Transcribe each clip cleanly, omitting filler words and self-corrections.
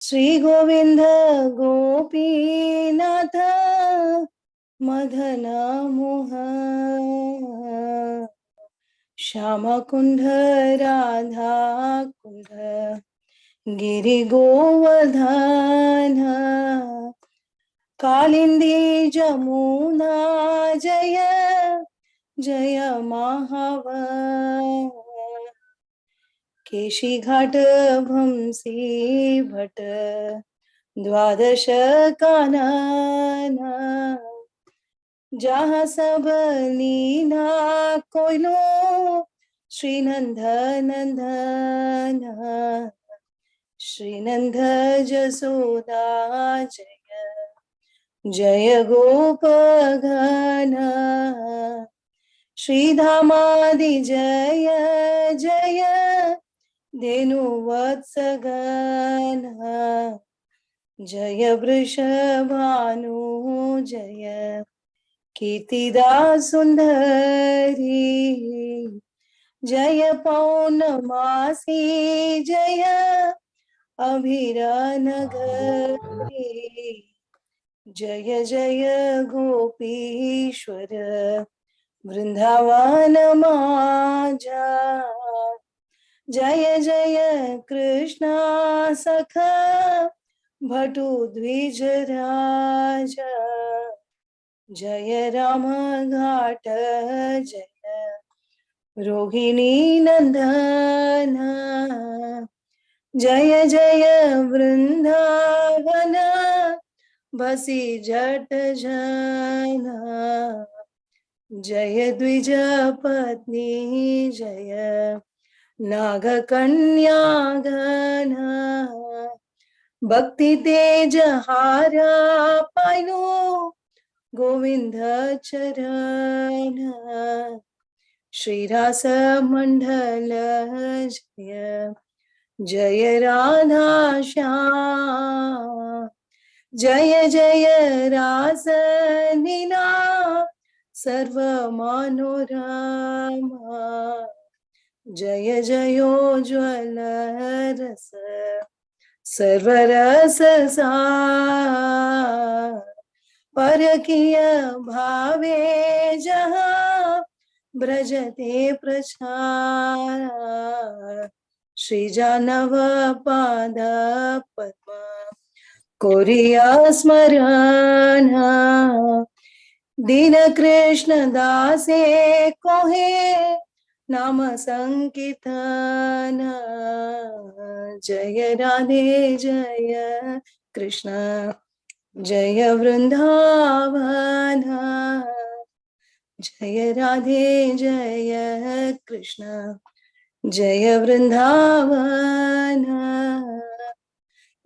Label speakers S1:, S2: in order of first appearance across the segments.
S1: श्री गोविंद गोपीनाथ मदन मोहन श्याम कुंड राधा कुंड गिरि गोवर्धन कालिंदी जमुना जय जय महावन केशी घाट भंसी भट द्वादश कानन जहाँ सब लीला कोइलो श्रीनंद नंदन श्रीनंद जसोदा जय जय गोपगण श्रीधामादि जय जय धेनुवत्सगण जय वृषभानु जय कीर्तिदा सुंदरी जय पौर्णमासी जय अभिरानगरी जय जय गोपीश्वर वृंदावन माजा जय जय कृष्णा सखा भटु द्विज राजा जय राम घाट जय रोहिणी नंदन जय जय वृंदावन बसी जट जन जय द्विज पत्नी जय नाग कन्या घन भक्ति तेज हारा पायो गोविंद चरण श्रीरास मंडल जय जय राधा श्याम जय जय रास लीला सर्व मनोरमा जय जयोज्वल रस सर्वरस सार परकीय भावे जहाँ ब्रजते प्रचार श्री जानव पाद पद्म कोरिया स्मरण दीन कृष्ण दासे कोहे नाम संकीर्तन जय राधे जय कृष्ण जय वृंदावन जय राधे जय कृष्ण जय वृंदावन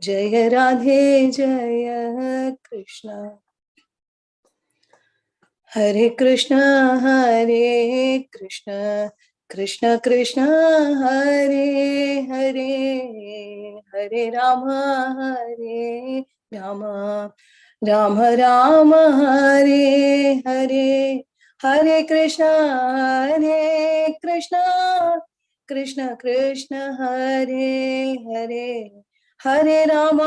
S1: जय राधे जय कृष्ण हरे कृष्ण कृष्ण कृष्ण हरे हरे हरे राम राम राम हरे हरे हरे कृष्ण कृष्ण कृष्ण हरे हरे हरे राम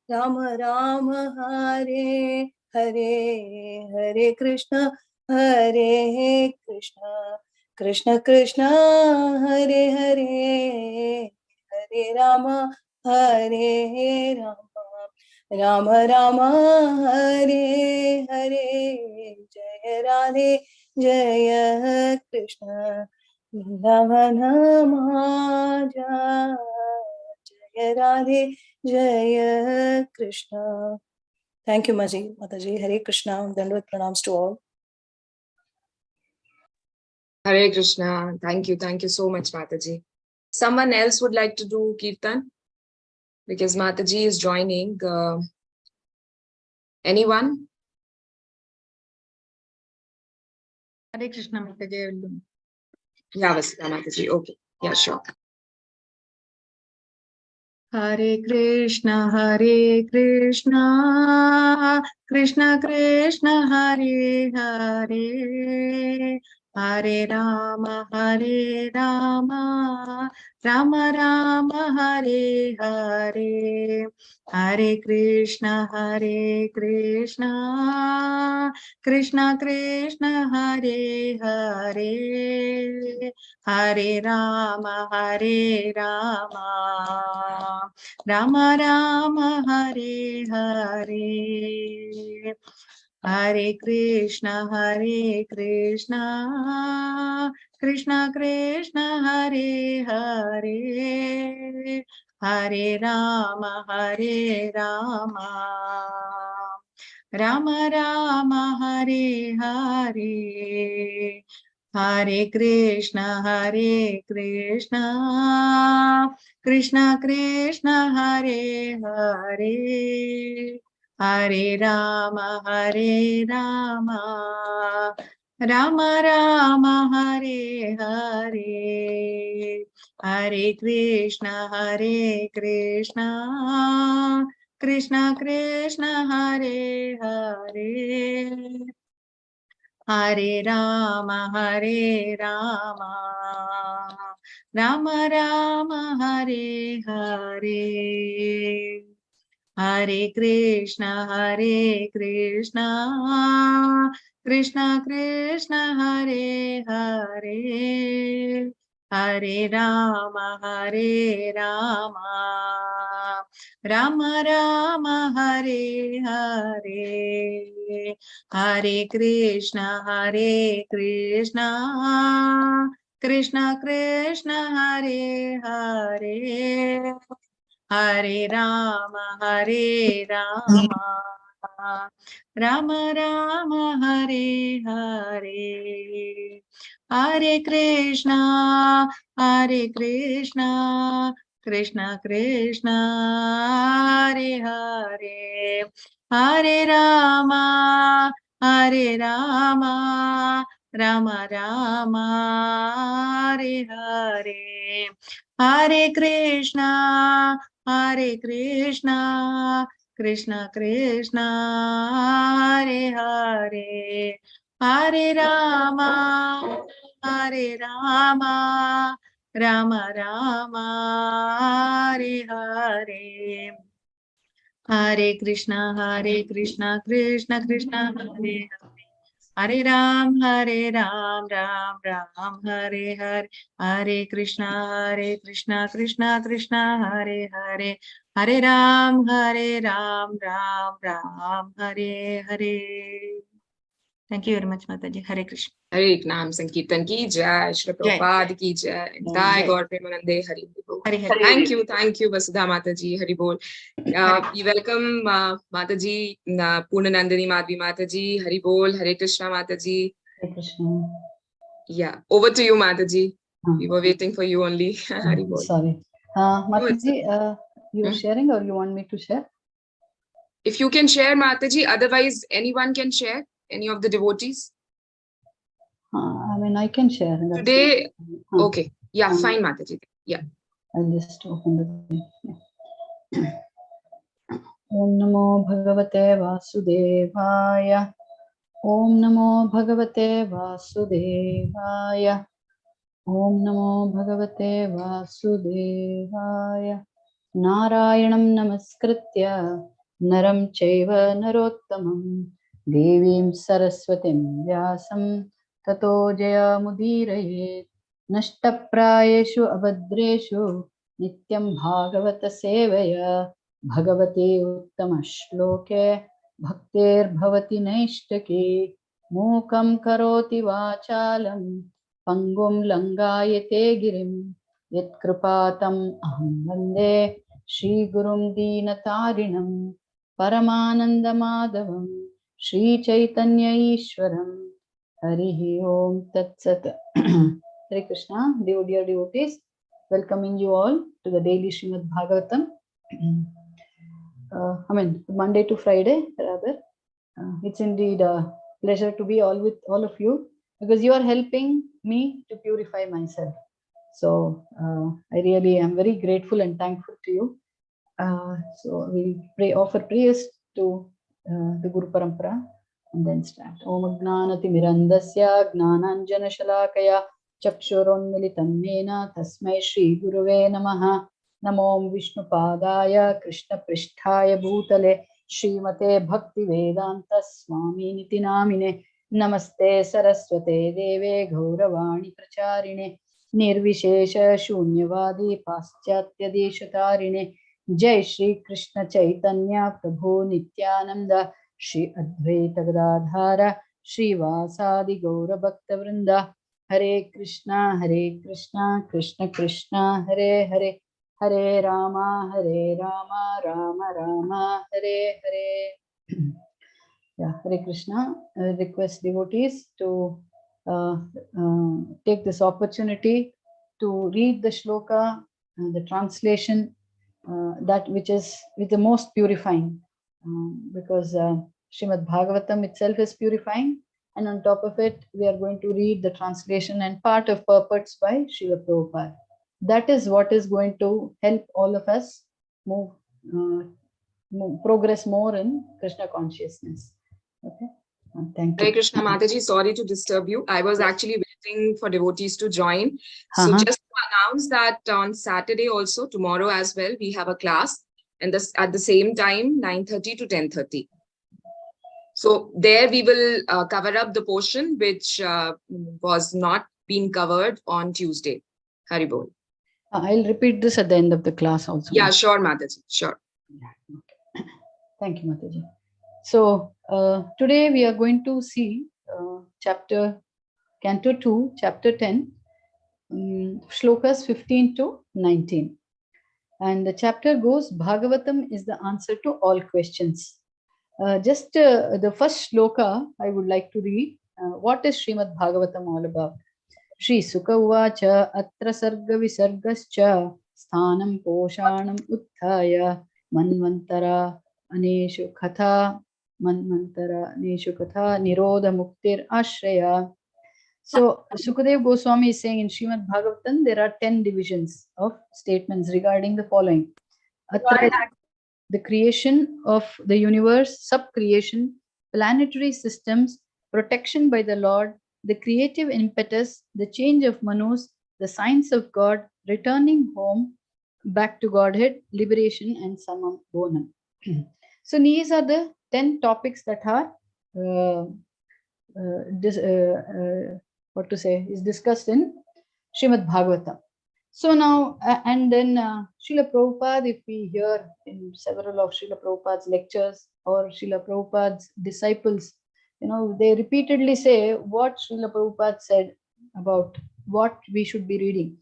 S1: राम राम हरे हरे हरे कृष्ण कृष्ण कृष्ण हरे हरे हरे राम राम राम हरे हरे जय राधे जय कृष्ण वृंदावन माजा जय राधे जय Krishna Thank you, Mataji. Hare Krishna. Dandavad pranams to all.
S2: Hare Krishna. Thank you so much, Mataji. Someone else would like to do Kirtan? Because Mataji is joining. Anyone?
S3: Hare Krishna, Mataji. I will do.
S2: Yeah, Vasudha Mataji. Okay. Yeah, sure.
S3: Hare Krishna, Krishna Krishna, Hare Hare, Hare Rama, Rama Rama Hare Hare, Hare Krishna Krishna Krishna Hare Hare, Hare Rama Rama Rama Hare Hare, Hare Krishna Krishna Krishna Hare Hare, Hare Rama Rama Rama Hare Hare, Hare Krishna Krishna Krishna Hare Hare, Hare Rama Rama Rama Hare Hare, Hare Krishna Krishna Krishna Hare Hare, Hare Rama Rama Rama Hare Hare, Hare Krishna Krishna Krishna Hare Hare, Hare Rama Rama Rama Hare Hare, Hare Krishna Krishna Krishna Hare Hare, Hare Rama Rama Rama Hare Hare, Hare Krishna Krishna Krishna Hare Hare, Hare Rama Rama Rama Hare Hare, Hare Krishna Krishna Krishna Hare Hare, Hare Rama Rama Rama Hare Hare, Hare Krishna Krishna Krishna Hare Hare, Hare Ram Ram Hare Hare, Hare Krishna Krishna Krishna Hare Hare, Hare Ram Ram Hare Hare. Thank you very much, Mataji. Hare Krishna.
S2: Hare Nam Sankirtan ki jai, Shri Prabhupada ki jai, Jai Gaur Premanande Hari Bol.
S3: Hare Hare.
S2: Thank you, Vasudha Mataji, Hari Bol. We welcome Mataji, Purnanandini Madhvi Mataji, Hari Bol, Hare Krishna Mataji.
S1: Hare Krishna.
S2: Yeah, over to you, Mataji. We were waiting for you only. Hari Bol.
S1: Sorry. Mataji, you are sharing or you want me to share?
S2: If you can share, Mataji, otherwise anyone can share, any of the devotees.
S1: I mean, I can share.
S2: Today, okay. Yeah, fine, Mataji. Yeah.
S1: I'll just open the thing. Om Namo Bhagavate Vasudevaya. Om Namo Bhagavate Vasudevaya. Om Namo Bhagavate Vasudevaya. Narayanam Namaskritya Naram Chaiva Narottamam Devim Saraswatim Vyasam Tato Jaya Mudirayet Nashtaprayeshu Abhadreshu Nityam Bhagavata Sevaya Bhagavate Uttama Shloke Bhaktir Bhavati Naishtake Mukam Karoti Vachalam Pangum Langayate Girim Yat Kripatam Aham Vande Shri Gurum Deenatarinam Paramananda Madhavam Shri Chaitanya Ishwaram Harihi Om Tat Sat. Hare Krishna, dear devotees, welcoming you all to the daily Shrimad Bhagavatam. Monday to Friday, rather. It's indeed a pleasure to be with all of you, because you are helping me to purify myself. So I really am very grateful and thankful to you. So we'll offer prayers to the Guru Parampara and then start. Om Agnanati Mirandasya Gnananjana Shalakaya चक्षुरुन्मिलितं येन तस्मै श्रीगुरुवे नमः। नमो विष्णुपादाय कृष्णपृष्ठाय भूतले श्रीमते भक्तिवेदान्त स्वामिनिति नामिने। नमस्ते सरस्वते देवे गौरवाणी प्रचारिणे निर्विशेष शून्यवादी पाश्चात्यदेशतारिणे। जय श्री कृष्ण चैतन्य प्रभु नित्यानंद श्री अद्वैत गदाधर श्रीवासादि गौर भक्तवृंद। हरे कृष्णा कृष्ण कृष्णा हरे हरे, हरे Ram Ram Ram Hare Hare. Yeah, Hare Krishna. I request devotees to take this opportunity to read the shloka, the translation, that which is with the most purifying, because Shrimad Bhagavatam itself is purifying, and on top of it, we are going to read the translation and part of purports by Srila Prabhupada. That is what is going to help all of us move, progress more in Krishna consciousness. Okay, thank you.
S2: Hare Krishna, Mataji, sorry to disturb you. I was actually waiting for devotees to join. So just to announce that on Saturday also, tomorrow as well, we have a class, and this at the same time, 9:30 to 10:30. So there we will cover up the portion which was not being covered on Tuesday. Haribol.
S1: I'll repeat this at the end of the class also.
S2: Yeah, sure, Mataji, sure.
S1: Yeah, okay. Thank you, Mataji. So today we are going to see Canto 2, Chapter 10, Shlokas 15 to 19. And the chapter goes, Bhagavatam is the answer to all questions. Just the first shloka I would like to read. What is Shrimad Bhagavatam all about? Shri Sukha Uvacha Atra Sarga Visargascha Sthanam Poshanam Utthaya Manvantara Aneshu Katha Nirodha Muktir Ashraya. So Sukadev Goswami is saying in Srimad Bhagavatam there are 10 divisions of statements regarding the following. Atra, the creation of the universe, sub-creation, planetary systems, protection by the Lord, the creative impetus, the change of Manus, the science of God, returning home, back to Godhead, liberation, and Samam Bonam. So these are the 10 topics that are is discussed in Srimad Bhagavatam. So now, and then Srila Prabhupada, if we hear in several of Srila Prabhupada's lectures or Srila Prabhupada's disciples, they repeatedly say what Srila Prabhupada said about what we should be reading.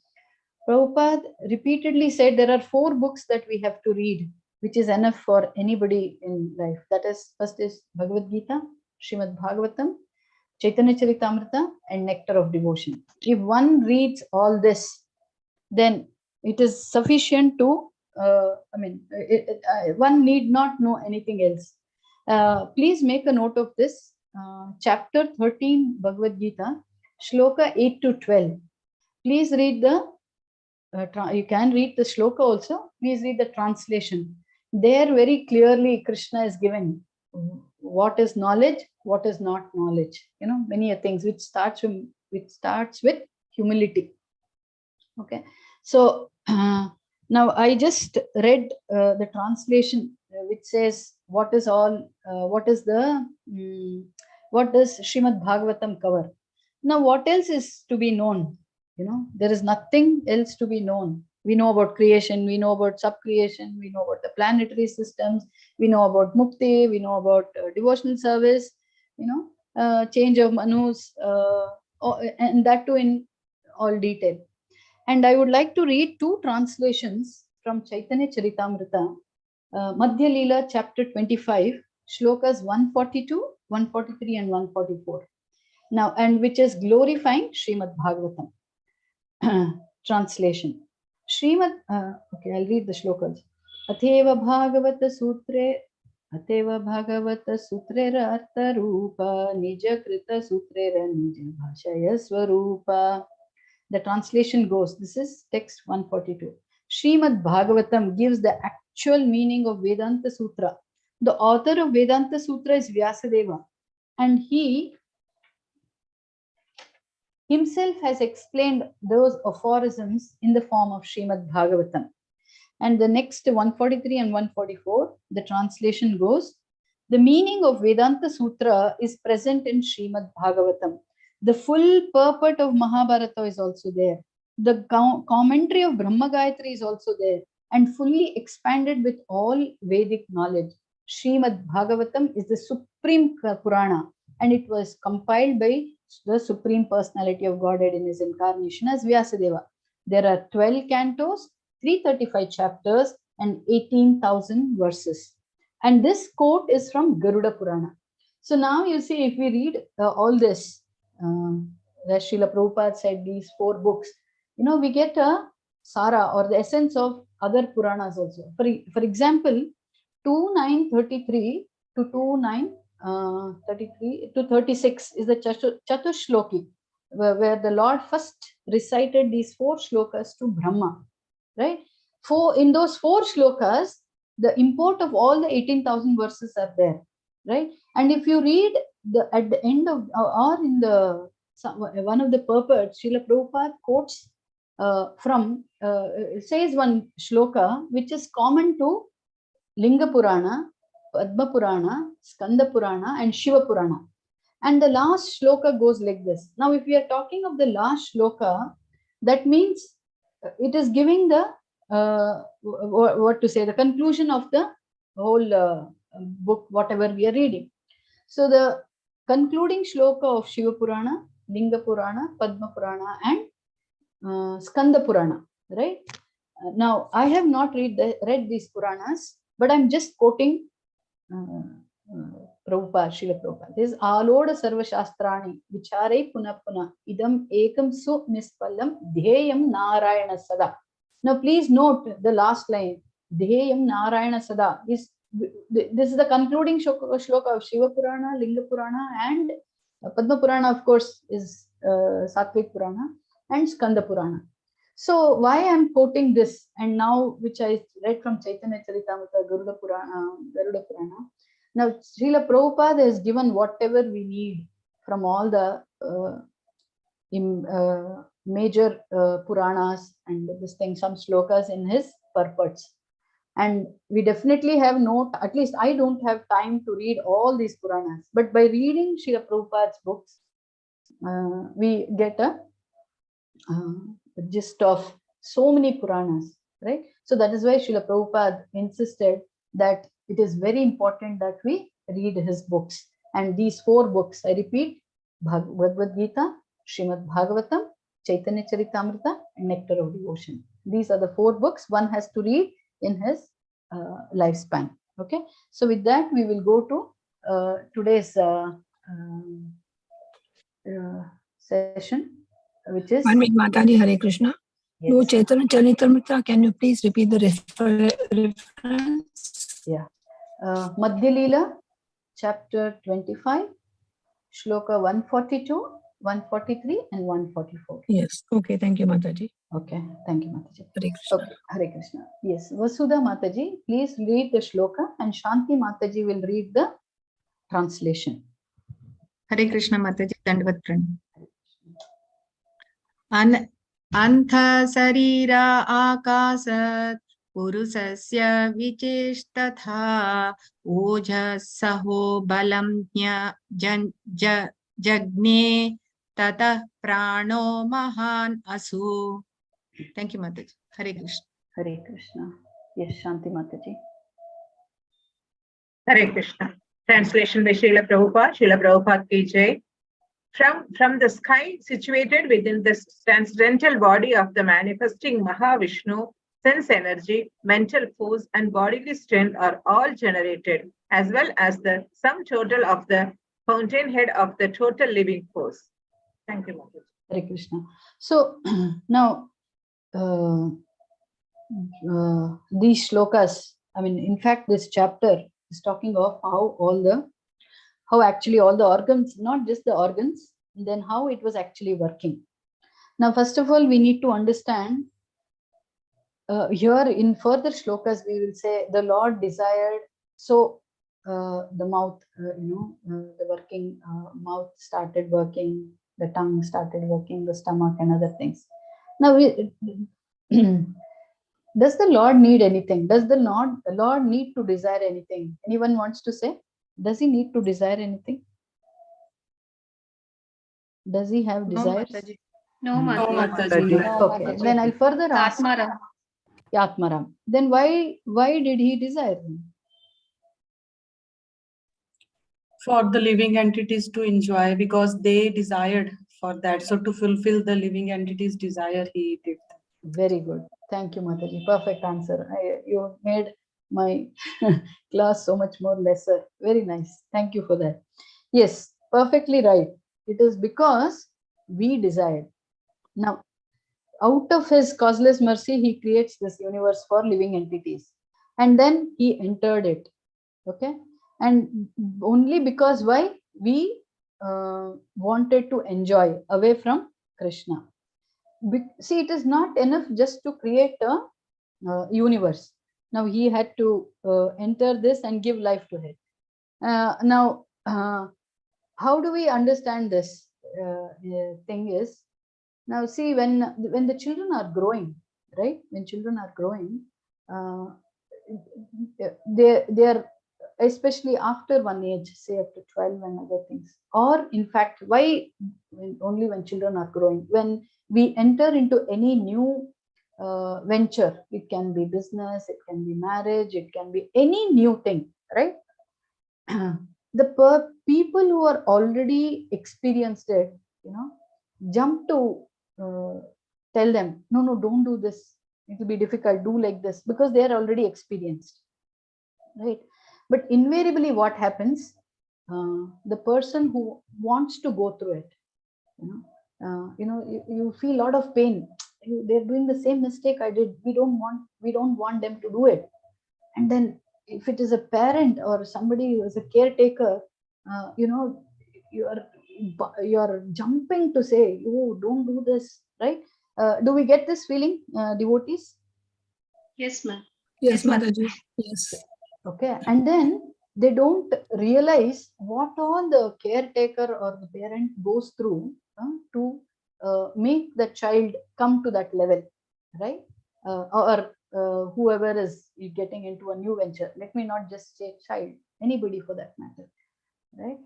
S1: Prabhupada repeatedly said there are 4 books that we have to read, which is enough for anybody in life. That is, first is Bhagavad Gita, Srimad Bhagavatam, Chaitanya Charitamrita, and Nectar of Devotion. If one reads all this, then it is sufficient to, one need not know anything else. Please make a note of this. Chapter 13, Bhagavad Gita, Shloka 8 to 12. Please read the, you can read the Shloka also. Please read the translation. There very clearly Krishna is given what is knowledge, what is not knowledge. Many things which starts with humility. Okay, so now I just read the translation which says what does Srimad Bhagavatam cover. Now what else is to be known? There is nothing else to be known. We know about creation, we know about sub-creation, we know about the planetary systems, we know about mukti, we know about devotional service, change of manus, and that too in all detail. And I would like to read 2 translations from Chaitanya Charitamrita, Madhya Leela, chapter 25, shlokas 142, 143, and 144. Now, and which is glorifying Srimad Bhagavatam. Translation. Srimad, okay, I'll read the shlokas. Atheva Bhagavata Sutre, Atheva Bhagavata Sutrera Artha Rupa, Nija Krita Sutrera Nija Bhashaya Swarupa. The translation goes, this is text 142. Srimad Bhagavatam gives the actual meaning of Vedanta Sutra. The author of Vedanta Sutra is Vyasadeva, and he himself has explained those aphorisms in the form of Shrimad Bhagavatam. And the next 143 and 144, the translation goes, the meaning of Vedanta Sutra is present in Shrimad Bhagavatam. The full purport of Mahabharata is also there. The commentary of Brahma Gayatri is also there and fully expanded with all Vedic knowledge. Shrimad Bhagavatam is the supreme Purana, and it was compiled by the Supreme Personality of Godhead in his incarnation as Vyasadeva. There are 12 cantos, 335 chapters, and 18,000 verses. And this quote is from Garuda Purana. So now you see, if we read all this, as Srila Prabhupada said, these 4 books, we get a Sara or the essence of other Puranas also. For example, 2.9.33 to 2.9.33 to 36 is the Chatushloki, where the Lord first recited these 4 shlokas to Brahma, right? In those 4 shlokas, the import of all the 18,000 verses are there, right? And if you read at the end of, or in the one of the purports, Srila Prabhupada quotes says one shloka which is common to Linga Purana, Padma Purana, Skanda Purana, and Shiva Purana. And the last shloka goes like this. Now, if we are talking of the last shloka, that means it is giving the the conclusion of the whole book, whatever we are reading. So the concluding shloka of Shiva Purana, Linga Purana, Padma Purana, and Skanda Purana, right? Now, I have not read these Puranas, but I'm just quoting Prabhupada, Srila Prabhupada. This is Aloda Sarva Shastrani Vichare Puna Puna Idam Ekam Su Nispallam Dheyam Narayana Sada. Now, please note the last line, Dheyam Narayana Sada. This is the concluding shloka of Shiva Purana, Linga Purana, and Padma Purana, of course, is Satvik Purana, and Skanda Purana. So why I'm quoting this, and now which I read from Chaitanya Charitamrita, Garuda Purana. Now, Srila Prabhupada has given whatever we need from all the major Puranas and this thing, some shlokas in his purports. And we definitely have at least I don't have time to read all these Puranas. But by reading Srila Prabhupada's books, we get a gist of so many Puranas, right? So that is why Srila Prabhupada insisted that it is very important that we read his books. And these 4 books, I repeat, Bhagavad Gita, Shrimad Bhagavatam, Chaitanya Charitamrita, and Nectar of Devotion. These are the 4 books one has to read in his lifespan. Okay, so with that, we will go to today's session, which is...
S4: One minute, Mataji, Hare Krishna.
S1: Yes.
S4: No, Chaitanya Charitamrita, can you please repeat the reference?
S1: Yeah. Madhya Leela, chapter 25, shloka 142, 143, and 144.
S4: Yes. Okay. Thank you, Mataji.
S1: Okay. Thank you, Mataji.
S4: Hare Krishna.
S1: Okay. Hare Krishna. Yes. Vasudha Mataji, please read the shloka, and Shanti Mataji will read the translation.
S3: Hare Krishna Mataji, Dandavat Pranam. Antha sarira akasat purusasya vicheshtatha ojasaho balam jagne tata prano mahan asu. Thank you, Mataji. Hare Krishna.
S1: Hare Krishna. Yes, Shanti Mataji.
S5: Hare Krishna. Translation by Srila Prabhupada. Srila Prabhupada ki jai. From the sky situated within the transcendental body of the manifesting Mahavishnu, sense energy, mental force, and bodily strength are all generated, as well as the sum total of the fountainhead of the total living force. Thank you, Mataji.
S1: Hare Krishna. So now these shlokas, I mean, in fact, this chapter is talking of how actually all the organs, not just the organs, then how it was actually working. Now, first of all, we need to understand here in further shlokas, we will say the Lord desired, so the mouth, the working mouth started working, the tongue started working, the stomach and other things. Now, does the Lord need anything? Does the Lord need to desire anything? Anyone wants to say? Does he need to desire anything? Does he have desires?
S3: No, Mataji.
S1: Okay, then I'll further ask. Atmaram. Then why did he desire him?
S6: For the living entities to enjoy, because they desired for that. So to fulfill the living entities' desire, he did that.
S1: Very good. Thank you, Mataji. Perfect answer. You made my class so much more lesser. Very nice. Thank you for that. Yes, perfectly right. It is because we desired. Now, out of his causeless mercy, he creates this universe for living entities. And then he entered it. Okay. And only because why? We wanted to enjoy away from Krishna. See, it is not enough just to create a universe. Now he had to enter this and give life to it. Now, how do we understand this thing is, now see, when the children are growing, right? When children are growing, they are, especially after one age, say up to 12 and other things, or in fact, why only when children are growing? When we enter into any new venture, it can be business, it can be marriage, it can be any new thing, right? The people who are already experienced it, jump to tell them, no, don't do this, it will be difficult, do like this, because they are already experienced, right? But invariably what happens, the person who wants to go through it, you feel a lot of pain. They're doing the same mistake I did. We don't want them to do it. And then if it is a parent or somebody who is a caretaker, you're jumping to say, oh, don't do this, right? Do we get this feeling, devotees?
S3: Yes, ma'am.
S4: Yes, Mataji. Yes.
S1: Okay, and then they don't realize what all the caretaker or the parent goes through to make the child come to that level, right? Or whoever is getting into a new venture. Let me not just say child, anybody for that matter, right?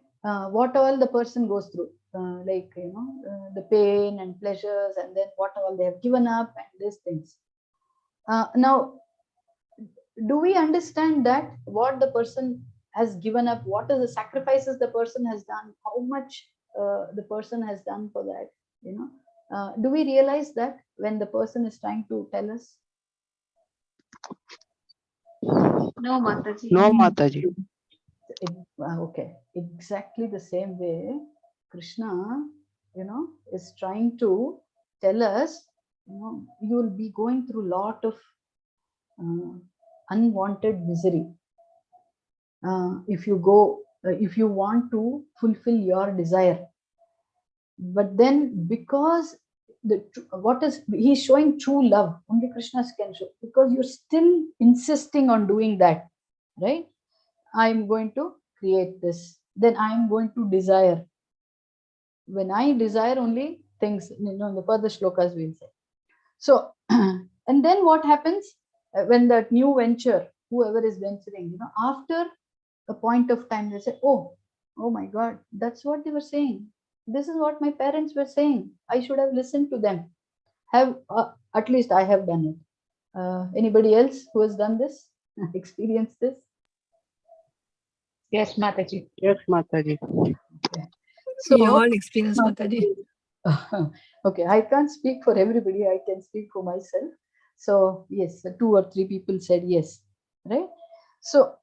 S1: What all the person goes through, the pain and pleasures, and then what all they have given up and these things. Now, do we understand that what the person has given up, what are the sacrifices the person has done, how much the person has done for that? Do we realize that when the person is trying to tell us?
S3: No, Mataji.
S7: No, Mataji.
S1: Okay, exactly the same way Krishna, is trying to tell us, you will be going through a lot of unwanted misery if you want to fulfill your desire. But then, because he's showing true love, only Krishna can show, because you're still insisting on doing that, right? I'm going to create this, then I'm going to desire. When I desire only things, in the further shlokas we'll say. So, and then what happens when that new venture, whoever is venturing, after a point of time, they say, oh my God, that's what they were saying. This is what my parents were saying. I should have listened to them. At least I have done it. Anybody else who has done this, experienced this?
S5: Yes, Mataji.
S7: Yes, Mataji.
S1: Okay.
S4: So, we all experience, Mataji.
S1: Okay, I can't speak for everybody. I can speak for myself. So yes, 2 or 3 people said yes, right? So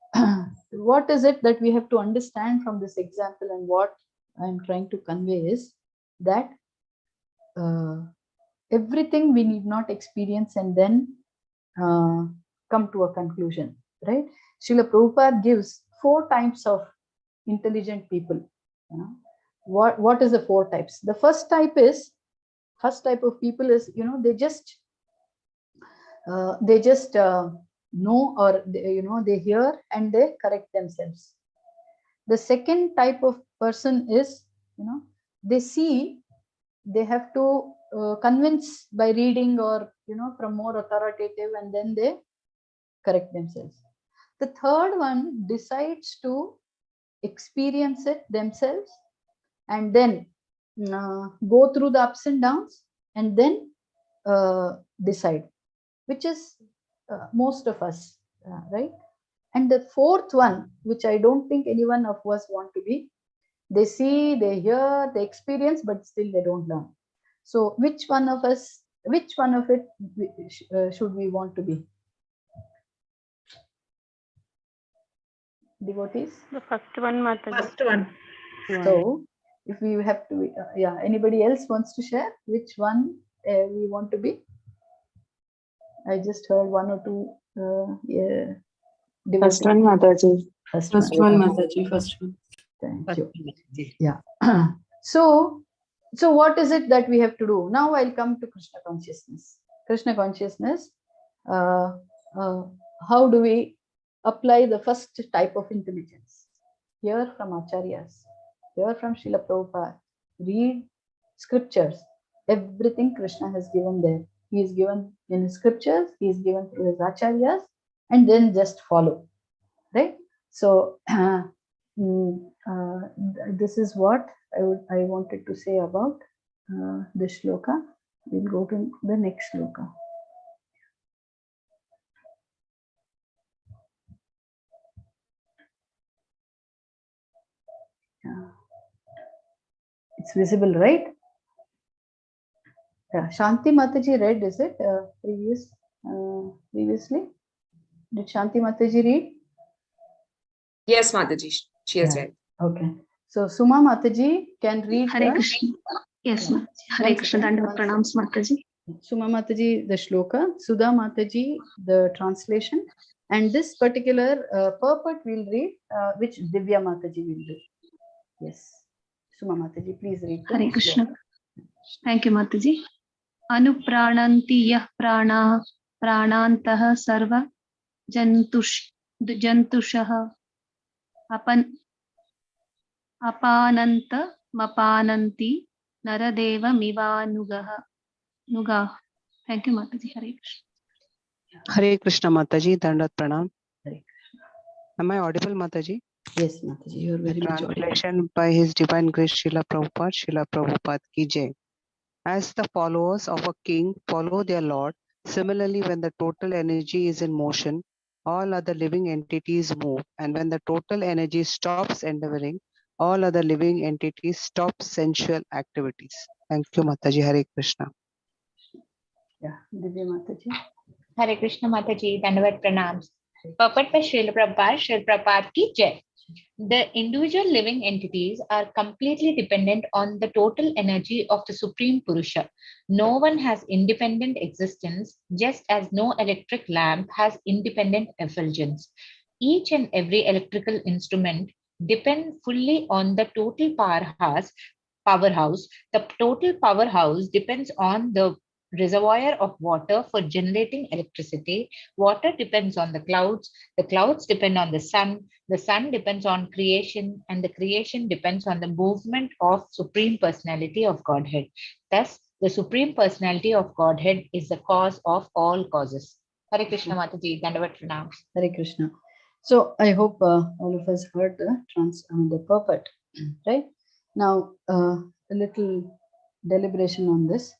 S1: what is it that we have to understand from this example, and what I'm trying to convey is that everything we need not experience and then come to a conclusion, right? Srila Prabhupada gives 4 types of intelligent people. What is the 4 types? The first type of people is, they just know, or they hear and they correct themselves. The second type of person is, they see they have to convince by reading or, from more authoritative, and then they correct themselves. The third one decides to experience it themselves and then go through the ups and downs and then decide, which is most of us, right? And the fourth one, which I don't think any one of us want to be, they see, they hear, they experience, but still they don't learn. So which one of it should we want to be? Devotees?
S7: The first one, Mataji.
S5: First one.
S1: So if we have to, anybody else wants to share which one we want to be? I just heard one or two. Devotees.
S7: First one, Mataji.
S1: First
S6: First one, Mataji, first one.
S1: Thank you. Yeah. So what is it that we have to do? Now I'll come to Krishna consciousness. Krishna consciousness, how do we apply the first type of intelligence? Hear from Acharyas, hear from Srila Prabhupada, read scriptures. Everything Krishna has given there. He is given in his scriptures, he is given through his Acharyas, and then just follow. Right? So this is what I wanted to say about this shloka. We'll go to the next shloka. It's visible, right? Yeah. Shanti Mataji read, is it previously? Did Shanti Mataji read?
S2: Yes, Mataji, she has read.
S1: Okay. So Suma Mataji can read.
S4: Hare Krishna. Yes, Mataji. Hare Krishna. Dandavat pranams, Mataji.
S1: Suma Mataji, the shloka. Sudha Mataji, the translation. And this particular purport we'll read, which Divya Mataji will read. Yes. Suma Mataji, please read.
S4: Hare Krishna. Thank you, Mataji. Anuprananti yah prana pranantah sarva jantushah apananta mapananti naradeva nuga. Thank you, Mataji. Hare Krishna.
S8: Hare Krishna, Mataji. Dandavat pranam. Am I audible, Mataji?
S1: Yes, Mataji, you are very much audible.
S8: Translation by His Divine Grace Srila Prabhupada ki jai. As the followers of a king follow their lord, similarly when the total energy is in motion, all other living entities move, and when the total energy stops endeavoring, all other living entities stop sensual activities. Thank you, Mataji. Hare Krishna.
S1: Yeah, Divya Mataji.
S9: Hare Krishna, Mataji. Dandavat pranams. Purport by Srila Prabhupada ki jai. The individual living entities are completely dependent on the total energy of the Supreme Purusha. No one has independent existence, just as no electric lamp has independent effulgence. Each and every electrical instrument depends fully on the total powerhouse. The total powerhouse depends on the reservoir of water for generating electricity. Water depends on the clouds depend on the sun depends on creation, and the creation depends on the movement of Supreme Personality of Godhead. Thus, the Supreme Personality of Godhead is the cause of all causes. Hare Krishna, Mataji. Dandavat pranams.
S1: Hare Krishna. So I hope all of us heard the purport, right? Now, a little deliberation on this.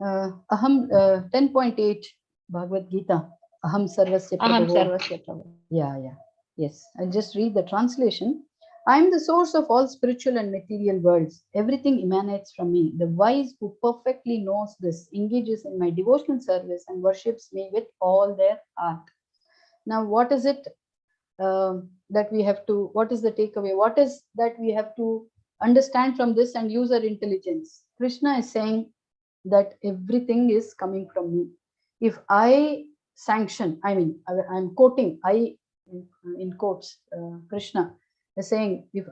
S1: Aham 10.8 Bhagavad Gita. Aham Sarvasya Prabhu. Yeah. Yes. I'll just read the translation. I am the source of all spiritual and material worlds. Everything emanates from me. The wise who perfectly knows this engages in my devotional service and worships me with all their heart. Now, what is it that we have to, what is the takeaway? What is that we have to understand from this and use our intelligence? Krishna is saying that everything is coming from me. If I sanction, I'm quoting, in quotes, Krishna is saying, if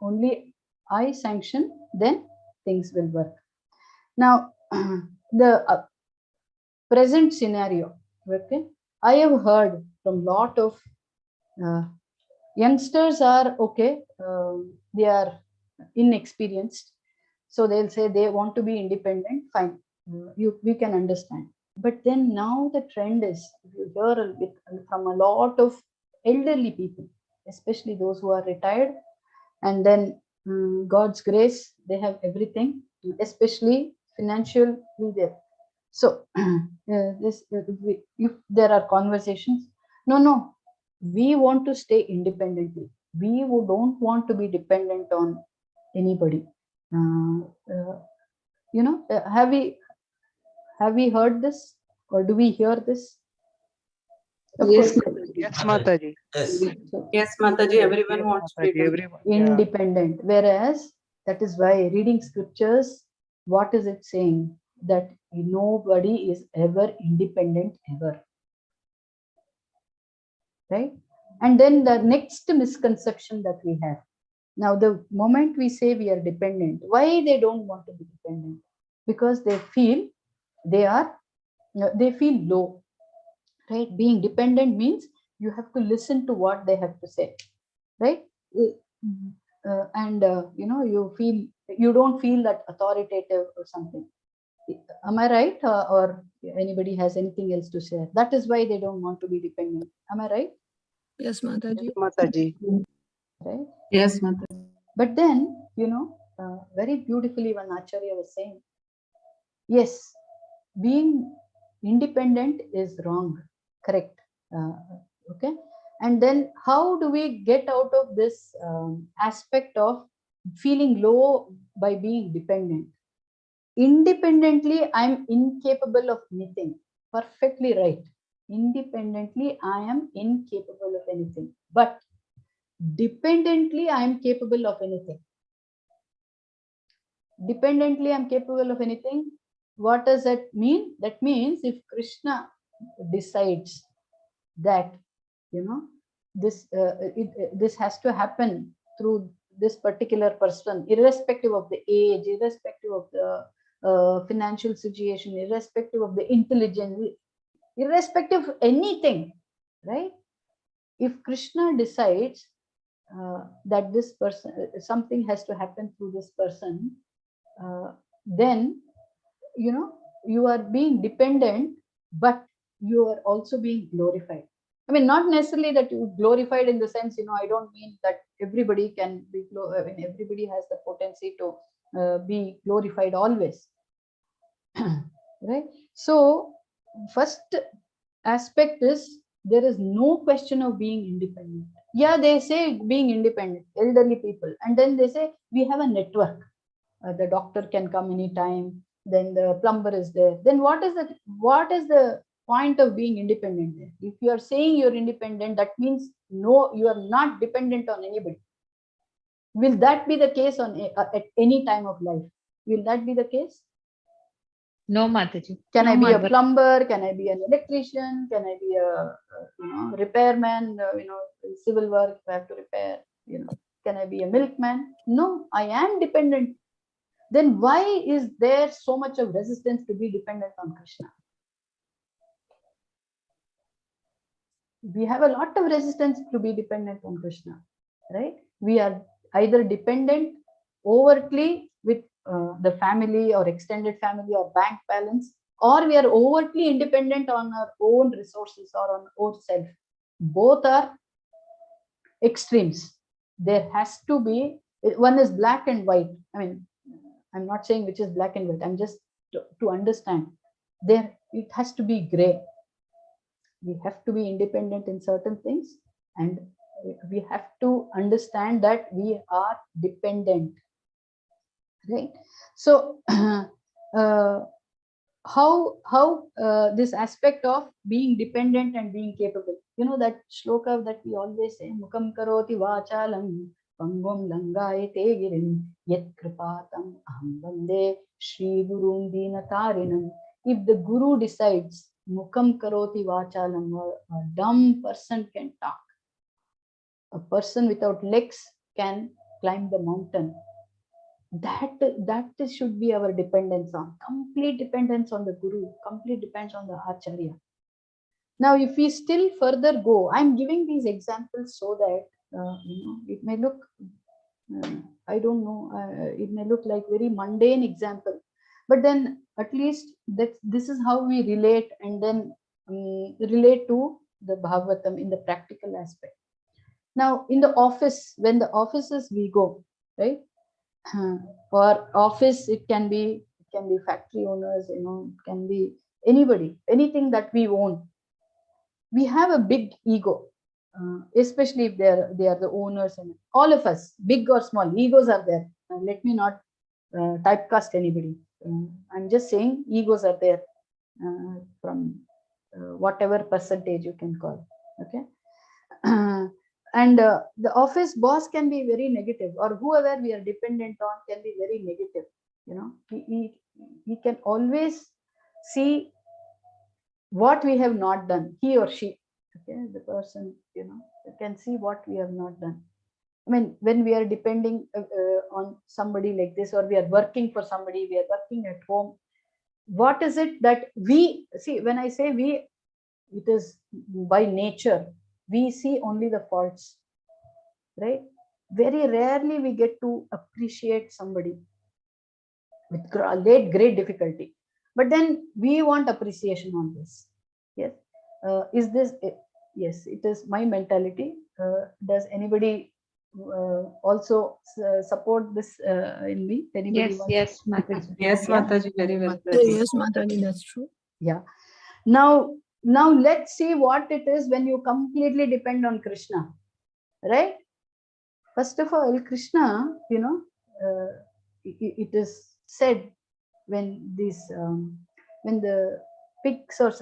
S1: only I sanction, then things will work. Now, the present scenario, okay, I have heard from lot of youngsters are okay, they are inexperienced. So they'll say they want to be independent, fine, we can understand. But then now the trend is, if you hear a bit from a lot of elderly people, especially those who are retired, and then God's grace, they have everything, especially financially there. So if there are conversations, no, we want to stay independently. We don't want to be dependent on anybody. Have we heard this, or do we hear this? Of
S4: Yes,
S1: course.
S8: Yes, Mataji.
S6: Yes, Mataji, everyone
S8: Yes,
S6: wants
S8: Mataji,
S6: freedom.
S8: everyone. Yeah.
S1: Independent. Whereas that is why reading scriptures, what is it saying? That nobody is ever independent ever. Right? And then the next misconception that we have. Now, the moment we say we are dependent, why they don't want to be dependent? Because they feel they feel low. Right? Being dependent means you have to listen to what they have to say. Right? You don't feel that authoritative or something. Am I right? Or anybody has anything else to share? That is why they don't want to be dependent. Am I right?
S6: Yes, Mataji.
S8: Yes, Mataji.
S1: Right?
S6: Yes, Mataji.
S1: But then, very beautifully one Acharya was saying, yes, being independent is wrong, correct. Okay. And then how do we get out of this aspect of feeling low by being dependent? Independently, I'm incapable of anything. Perfectly right. Independently, I am incapable of anything. But dependently, I am capable of anything. Dependently, I'm capable of anything. What does that mean? That means if Krishna decides that, this has to happen through this particular person, irrespective of the age, irrespective of the financial situation, irrespective of the intelligence, irrespective of anything, right? If Krishna decides that this person, something has to happen through this person, then you are being dependent, but you are also being glorified. I mean, not necessarily that you glorified in the sense, I don't mean that everybody can be, everybody has the potency to be glorified always. Right? So, first aspect is there is no question of being independent. Yeah, they say being independent, elderly people, and then they say we have a network. The doctor can come anytime, then the plumber is there. Then what is the point of being independent there? If you are saying you're independent, that means no, you are not dependent on anybody. Will that be the case at any time of life? Will that be the case?
S9: No, Mataji.
S1: Can
S9: No,
S1: I be a
S9: Mataji.
S1: plumber? Can I be an electrician? Can I be a repairman? Civil work, I have to repair. Can I be a milkman? No, I am dependent. Then why is there so much of resistance to be dependent on Krishna? We have a lot of resistance to be dependent on Krishna, right? We are either dependent overtly with the family or extended family or bank balance, or we are overtly independent on our own resources or on our own self. Both are extremes. There has to be, one is black and white. I mean, I'm not saying which is black and white. I'm just to understand. There, it has to be gray. We have to be independent in certain things, and we have to understand that we are dependent. Right? So, how this aspect of being dependent and being capable? That shloka that we always say, Mukam karoti vachalam pangom langayate girim yat kripatam aham vande Shri Gurum Dinatarinam. If the Guru decides, Mukam karoti vachalam, a dumb person can talk. A person without legs can climb the mountain. That should be our dependence on, complete dependence on the Guru, complete dependence on the Acharya. Now, if we still further go, I'm giving these examples so that it may look I don't know, it may look like very mundane example, but then at least this is how we relate, and then relate to the Bhagavatam in the practical aspect. Now, in the office, when the offices we go, right? For office, it can be factory owners, it can be anybody, anything that we own. We have a big ego, especially if they are the owners, and all of us, big or small, egos are there. Let me not typecast anybody. I'm just saying egos are there from whatever percentage you can call. Okay. And the office boss can be very negative, or whoever we are dependent on can be very negative. He can always see what we have not done, he or she. Okay, the person, can see what we have not done. I mean, when we are depending on somebody like this, or we are working for somebody, we are working at home, what is it that we see? When I say we, it is by nature, we see only the faults, right? Very rarely we get to appreciate somebody with great difficulty. But then we want appreciation on this. Yes. Is this, yes, it is my mentality. Does anybody also support this in me? Anybody
S9: Yes,
S1: wants
S9: yes,
S1: to
S9: Mataji.
S6: Yes,
S1: Yeah.
S6: Mataji, very well.
S10: Yes, Mataji, that's true.
S1: Yeah. Now let's see what it is when you completely depend on Krishna, right? First of all, Krishna, it is said when these when the pigs or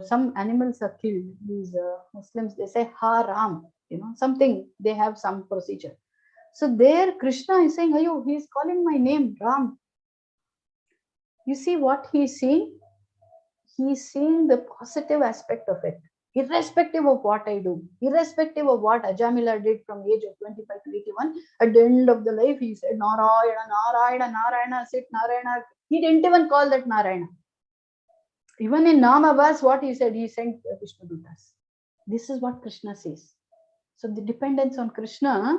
S1: some animals are killed, these Muslims, they say ha Ram, something, they have some procedure. So there Krishna is saying, ayo, he is calling my name Ram. You see what he is seeing? He is seeing the positive aspect of it, irrespective of what I do, irrespective of what Ajamila did from age of 25 to 81. At the end of the life, he said, Narayana, Narayana, Narayana, sit Narayana. He didn't even call that Narayana. Even in Namavas, what he said, he sent Vishnu Dutas. This is what Krishna says. So the dependence on Krishna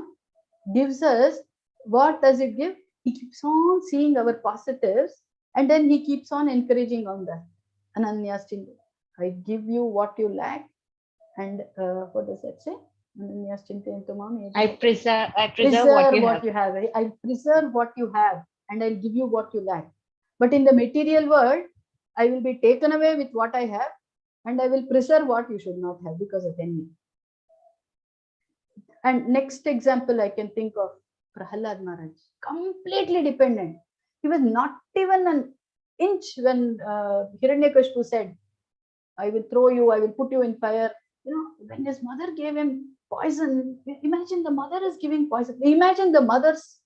S1: gives us, what does it give? He keeps on seeing our positives, and then he keeps on encouraging on that. Ananyas Chinta, I give you what you lack, and what does that say? Ananyas Chinta,
S9: I preserve what you have.
S1: I preserve what you have, and I'll give you what you lack. But in the material world, I will be taken away with what I have, and I will preserve what you should not have because of envy. And next example I can think of, Prahalad Maharaj, completely dependent. He was not even an inch when Hiranyakashipu said, I will throw you, I will put you in fire. When his mother gave him poison, imagine the mother is giving poison. Imagine the mother's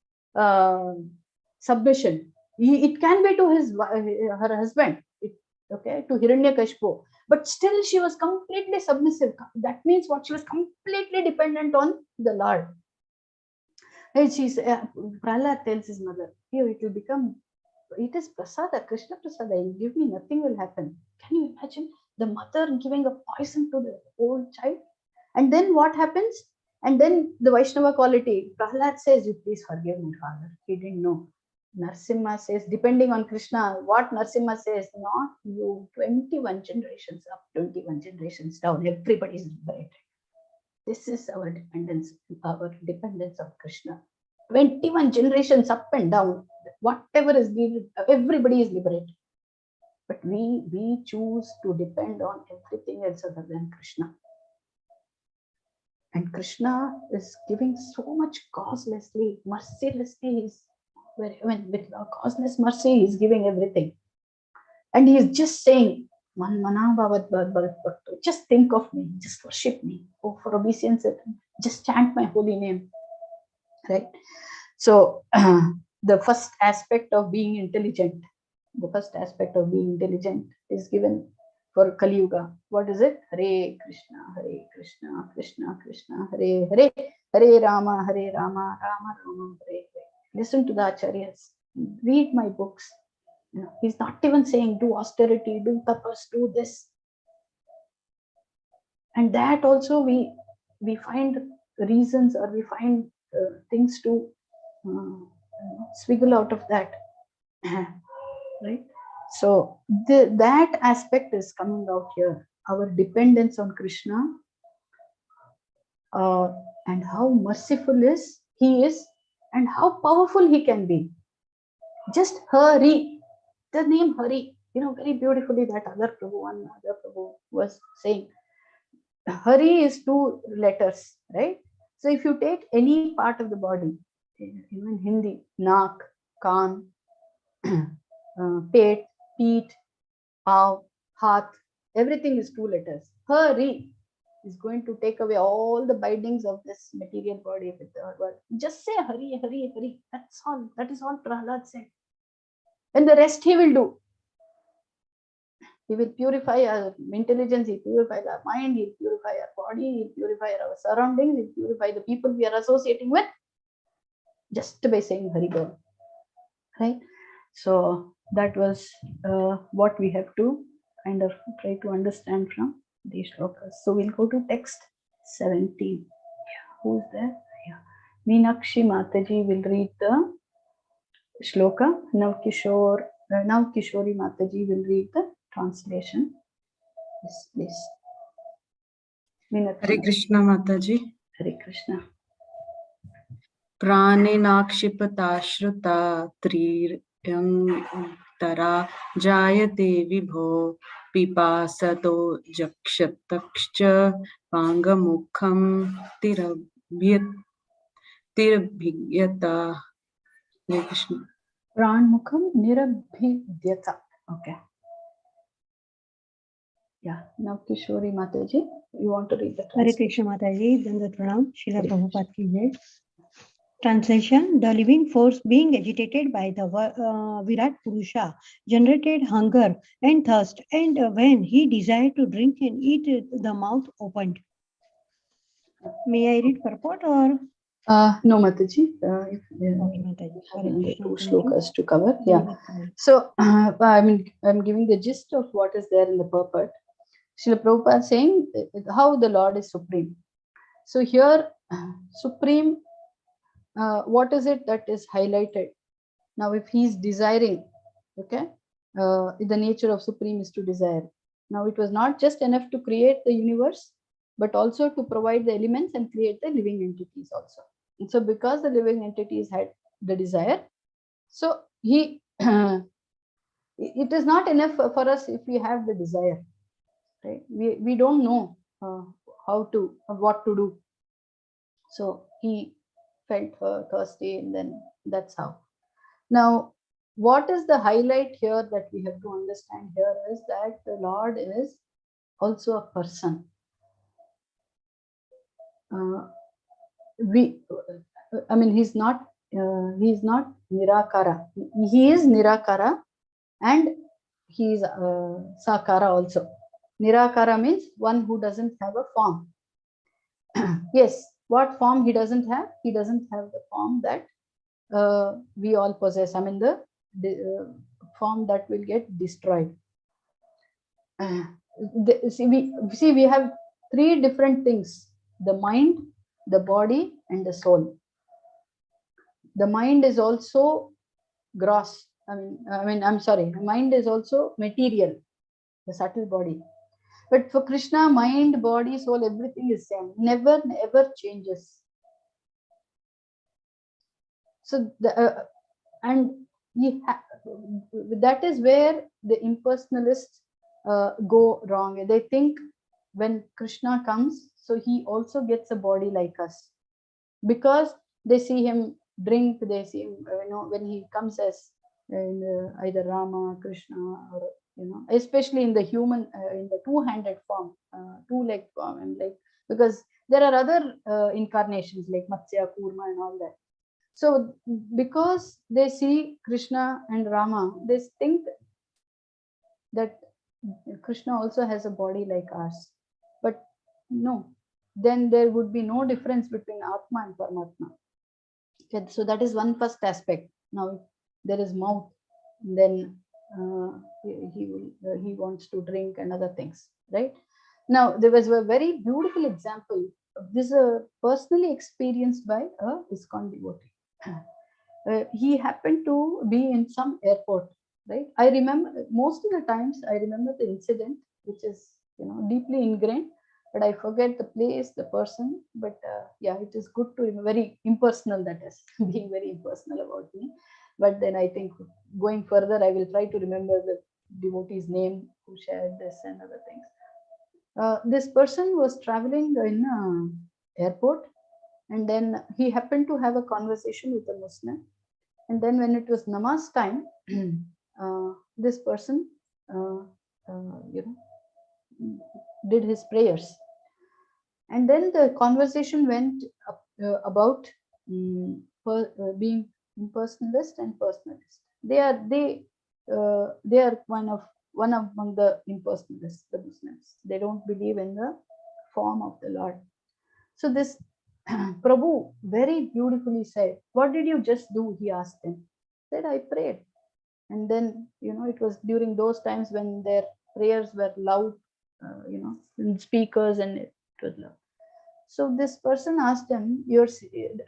S1: submission. It can be to her husband, okay, to Hiranyakashipu. But still she was completely submissive. That means what? She was completely dependent on the Lord. And Prahlad tells his mother, here it will become, it is prasada, Krishna prasada, you give me, nothing will happen. Can you imagine the mother giving a poison to the old child? And then what happens? And then the Vaishnava quality, Prahlad says, you please forgive me, father. He didn't know. Narsimha says, depending on Krishna, what Narsimha says, not you, 21 generations up, 21 generations down, everybody is liberated. This is our dependence on Krishna. 21 generations up and down, whatever is needed, everybody is liberated. But we choose to depend on everything else other than Krishna. And Krishna is giving so much causelessly, mercilessly. With causeless mercy, he's giving everything. And he is just saying, just think of me, just worship me. Oh, for obeisance, just chant my holy name. Right? So the first aspect of being intelligent, is given for Kali Yuga. What is it? Hare Krishna, Krishna Krishna, Hare Hare, Hare Rama, Rama Rama, Hare Hare. Listen to the acharyas. Read my books. He's not even saying do austerity, do tapas, do this. And that also we find reasons, or we find things to swiggle out of that. Right? So that aspect is coming out here. Our dependence on Krishna, and how merciful he is, and how powerful he can be. Just Hari, the name Hari, very beautifully that other Prabhu was saying. Hari is 2 letters, right? So if you take any part of the body, even Hindi, Naak, Kaan, Pet, Peet, Pav, Hath, everything is 2 letters. Hari is going to take away all the bindings of this material body with the word. Just say Hari, Hari, Hari. That's all. That is all Prahlad said. And the rest he will do. He will purify our intelligence, he will purify our mind, he will purify our body, he will purify our surroundings, he will purify the people we are associating with, just by saying Hari Bol. Right? So that was what we have to kind of try to understand from these shlokas. So we'll go to text 17. Who's there? Yeah. Meenakshi Mataji will read the shloka. Now Kishori Mataji will read the translation. Yes, please.
S6: Hare Krishna Mataji.
S1: Hare Krishna.
S6: Pranenakshipatashruta triryanktara jayate vibho pipasato jakshatakscha pangamukham tirabhyata. Hare Krishna.
S1: Pranmukham nirabhidyata. Okay. Yeah. Now Kishori Mataji, you want to read the translation?
S11: Hare Krishna Mataji, Dandavat Pranam, Srila Prabhupada ki jai. Translation: the living force being agitated by the Virat Purusha generated hunger and thirst, and when he desired to drink and eat, the mouth opened. May I read purport or?
S1: No, Mataji.
S11: Okay, Mataji. Hare Krishna,
S1: 2 shlokas to cover.
S11: you.
S1: Yeah. So, I'm giving the gist of what is there in the purport. Srila Prabhupada saying how the Lord is supreme. So here, supreme, what is it that is highlighted? Now, if he is desiring, okay, the nature of supreme is to desire. Now, it was not just enough to create the universe, but also to provide the elements and create the living entities also. And so because the living entities had the desire, so he it is not enough for us if we have the desire, right? We don't know what to do. So he felt thirsty, and then that's how. Now, what is the highlight here that we have to understand here is that the Lord is also a person. He's not Nirakara. He is Nirakara, and he is Sakara also. Nirakara means one who doesn't have a form. Yes, what form he doesn't have? He doesn't have the form that we all possess. The form that will get destroyed. We have 3 different things: the mind, the body, and the soul. The mind is also gross. The mind is also material, the subtle body. But for Krishna, mind, body, soul, everything is same. Never, ever changes. So that is where the impersonalists go wrong. They think when Krishna comes, so he also gets a body like us, because they see him drink, they see him, when he comes as either Rama, Krishna, or especially in the human, in the 2-handed form, 2-legged form, and because there are other incarnations like Matsya, Kurma, and all that. So because they see Krishna and Rama, they think that Krishna also has a body like ours. But no, then there would be no difference between Atma and Paramatma. Okay, so that is one first aspect. Now, if there is mouth, then he wants to drink and other things, right? Now, there was a very beautiful example of this, personally experienced by a ISKCON devotee. he happened to be in some airport, right? I remember most of the times I remember the incident, which is, you know, deeply ingrained, but I forget the place, the person. But yeah, it is good to very impersonal, that is being very impersonal about me. But then I think going further, I will try to remember the devotee's name who shared this and other things. This person was traveling in airport, and then he happened to have a conversation with a Muslim. And then when it was namaz time, this person, did his prayers. And then the conversation went about being impersonalist and personalist. They are one among the impersonalists, the Muslims. They don't believe in the form of the Lord. So this Prabhu very beautifully said, "What did you just do?" He asked him. He said, "I prayed." And then, it was during those times when their prayers were loud, in speakers, and it was loud. So this person asked him,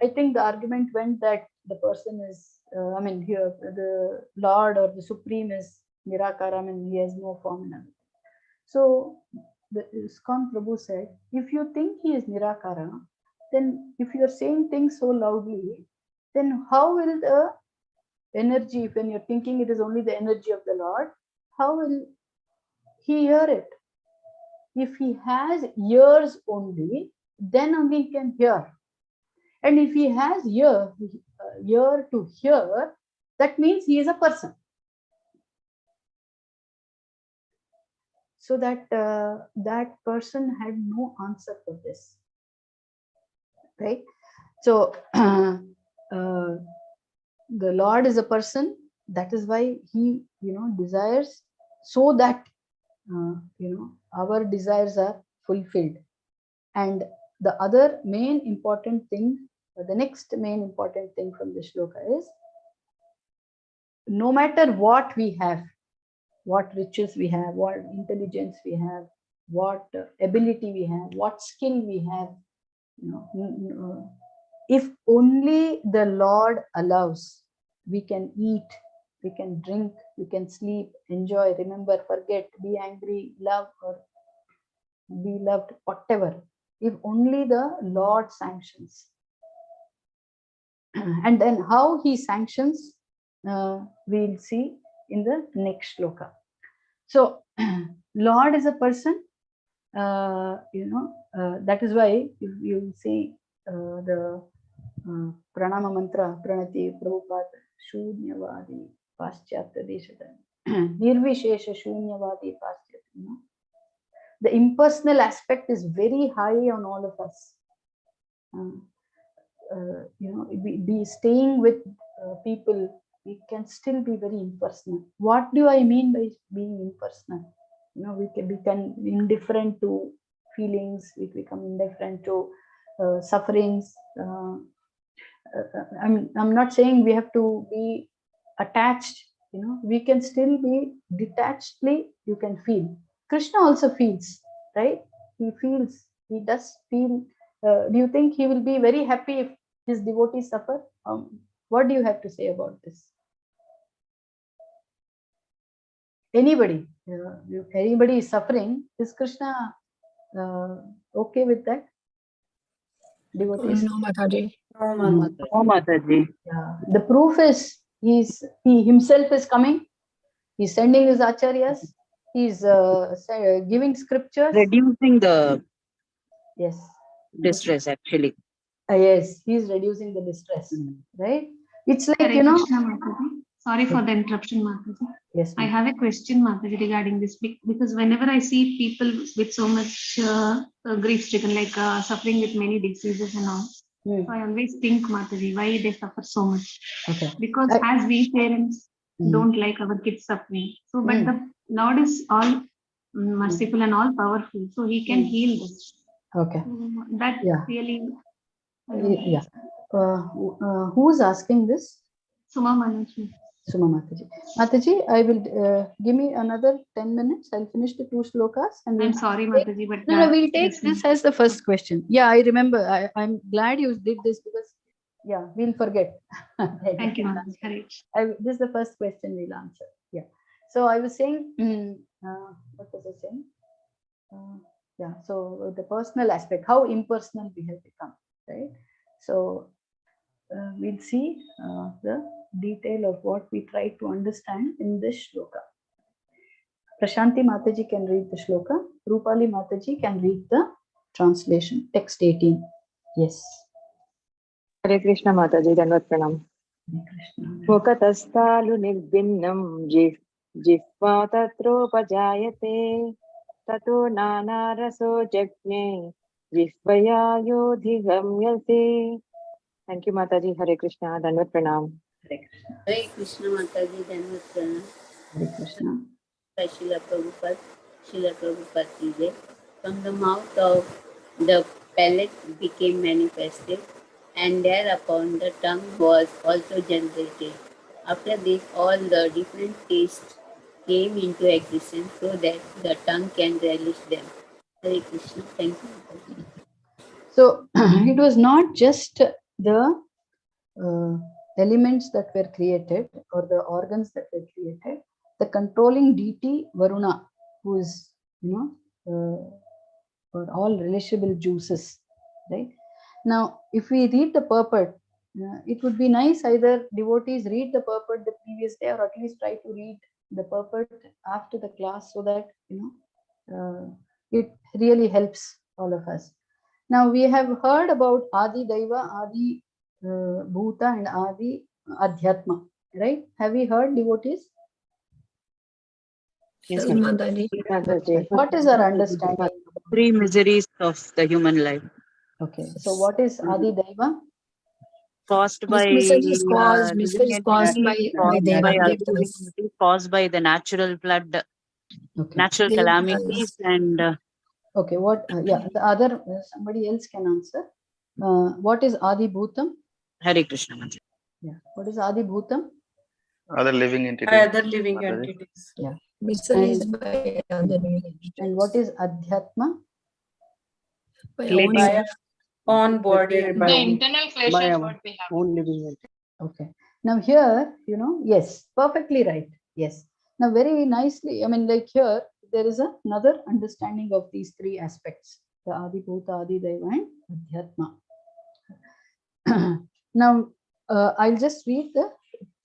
S1: I think the argument went that the person is, here, the Lord or the Supreme is Nirakara, he has no form and everything. So the ISKCON Prabhu said, if you think he is Nirakara, then if you are saying things so loudly, then how will the energy, when you're thinking it is only the energy of the Lord, how will he hear it? If he has ears only, then only he can hear. And if he has ear to hear, that means he is a person. So that person had no answer for this, right? So the Lord is a person. That is why he, desires, so that our desires are fulfilled. And the other main important thing, the next main important thing from this shloka is, no matter what we have, what riches we have, what intelligence we have, what ability we have, what skill we have, if only the Lord allows, we can eat, we can drink, we can sleep, enjoy, remember, forget, be angry, love, or be loved, whatever. If only the Lord sanctions. And then how he sanctions, we'll see in the next shloka. So Lord is a person, that is why if you see the pranama mantra, pranati, Prabhupada, shunyavadi, paschatya deshata, nirvishesha shunyavadi paschatya. The impersonal aspect is very high on all of us. Be staying with people, we can still be very impersonal. What do I mean by being impersonal? We can become indifferent to feelings, we become indifferent to sufferings. I'm not saying we have to be attached, we can still be detachedly, you can feel. Krishna also feels, right? He does feel. Do you think he will be very happy if his devotees suffer? What do you have to say about this? Anybody? If anybody is suffering, is Krishna okay with that? Devotees?
S10: No, Mataji.
S8: No, Mataji.
S1: Yeah. The proof is he himself is coming. He's sending his acharyas. He's giving scriptures.
S8: Reducing the
S1: distress,
S8: actually.
S1: Yes, he's reducing the distress, right? It's like,
S4: Hare Krishna, Mataji. Sorry for the interruption, Mataji.
S1: Yes,
S4: I have a question, Mataji, regarding this, because whenever I see people with so much grief-stricken, like suffering with many diseases and all, so I always think, Mataji, why they suffer so much?
S1: Okay.
S4: Because as we parents don't like our kids suffering, so but the Lord is all merciful and all powerful, so He can heal this.
S1: Okay.
S4: That really.
S1: Yeah. Who's asking this?
S4: Suma Mataji.
S1: Suma Mataji. Mataji, I will give me another 10 minutes. I'll finish the 2 shlokas. And
S4: I'm sorry, Mataji, but
S1: we'll take this as the first question. Yeah, I remember. I'm glad you did this, because Yeah, we'll forget.
S4: Thank you, Mataji. Correct.
S1: This is the first question we'll answer. Yeah. So I was saying, what was I saying? Yeah. So the personal aspect, how impersonal we have become, right? So we'll see the detail of what we try to understand in this shloka. Prashanti Mataji can read the shloka. Rupali Mataji can read the translation. Text 18. Yes.
S7: Hare Krishna Mataji, Dandavat Pranam. Mukatastalu nirbinnam jihva tatropajayate tato nana raso jajne jihvaya yodhigamyate. Thank you, Mataji. Hare Krishna, Dandavat Pranam.
S12: Hare Krishna Mataji, Dandavat Pranam.
S1: Hare Krishna.
S12: By Srila Prabhupada ki jai. From the mouth of the palate became manifested, and thereupon the tongue was also generated. After this, all the different tastes came into existence so that the tongue can relish them. Hare Krishna. Thank you.
S1: So it was not just the elements that were created or the organs that were created. The controlling deity Varuna, who is, for all relishable juices, right? Now, if we read the purport, it would be nice either devotees read the purport the previous day or at least try to read the purport after the class so that, it really helps all of us. Now, we have heard about Adi Daiva, Adi Bhuta and Adi Adhyatma, right? Have we heard, devotees?
S10: Yes, Mataji.
S1: What is our understanding?
S13: Three miseries of the human life.
S1: Okay, so what is Adi Daiva?
S13: Caused by
S10: Misery is caused by Devatas.
S13: Caused by the natural flood, natural calamities, and
S1: okay, what? Yeah, the other somebody else can answer. What is Adi Bhutam?
S13: Hare Krishna.
S1: Yeah, what is Adi Bhutam?
S14: Other living entities.
S6: Other living entities.
S1: Yeah.
S10: Misery is by other living entities.
S1: And what is Adhyatma?
S6: By own body.
S9: The internal flesh is what we have.
S8: Own living entity.
S1: Okay. Now here, yes, perfectly right. Yes. Now very nicely, like here, there is another understanding of these three aspects, the Adi Bhuta, Adi Daiva and Adhyatma. Now, I'll just read the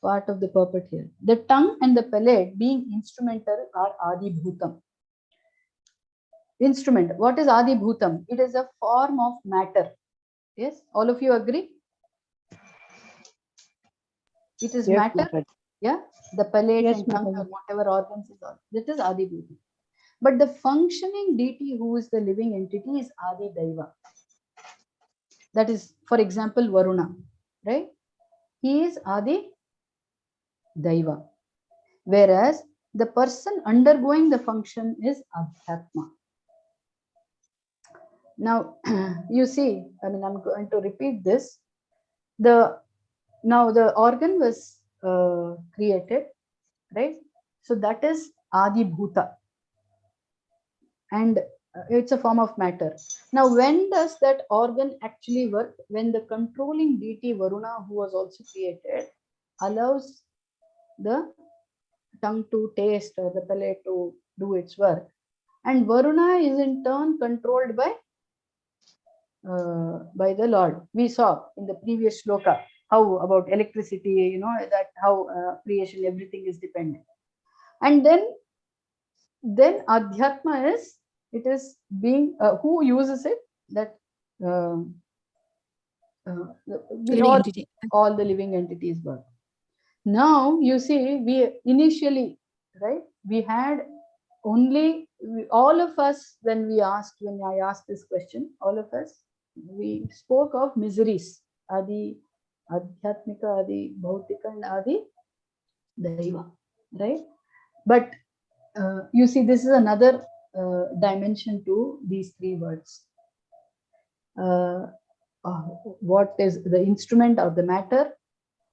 S1: part of the purport here. The tongue and the palate being instrumental are Adi Bhutam. Instrument. What is Adi Bhutam? It is a form of matter. Yes, all of you agree? It is matter. Yeah, the palate and tongue or whatever organs is all. That is Adi Bhutam. But the functioning deity who is the living entity is Adi Daiva. That is, for example, Varuna, right? He is Adi Daiva. Whereas the person undergoing the function is Adhyatma. Now, you see, I'm going to repeat this. Now the organ was created, right? So that is Adi Bhuta. And it's a form of matter. Now, when does that organ actually work? When the controlling deity Varuna, who was also created, allows the tongue to taste or the palate to do its work. And Varuna is in turn controlled by the Lord. We saw in the previous shloka how about electricity, that how creation, everything is dependent. And then Adhyatma is, it is being, who uses it? That all the living entities work. Now, you see, we initially, right, we had only, all of us, when I asked this question, all of us, we spoke of miseries, Adi Adhyatmika, Adi Bhautika and Adi Daiva, right? But you see, this is another dimension to these three words. What is the instrument or the matter?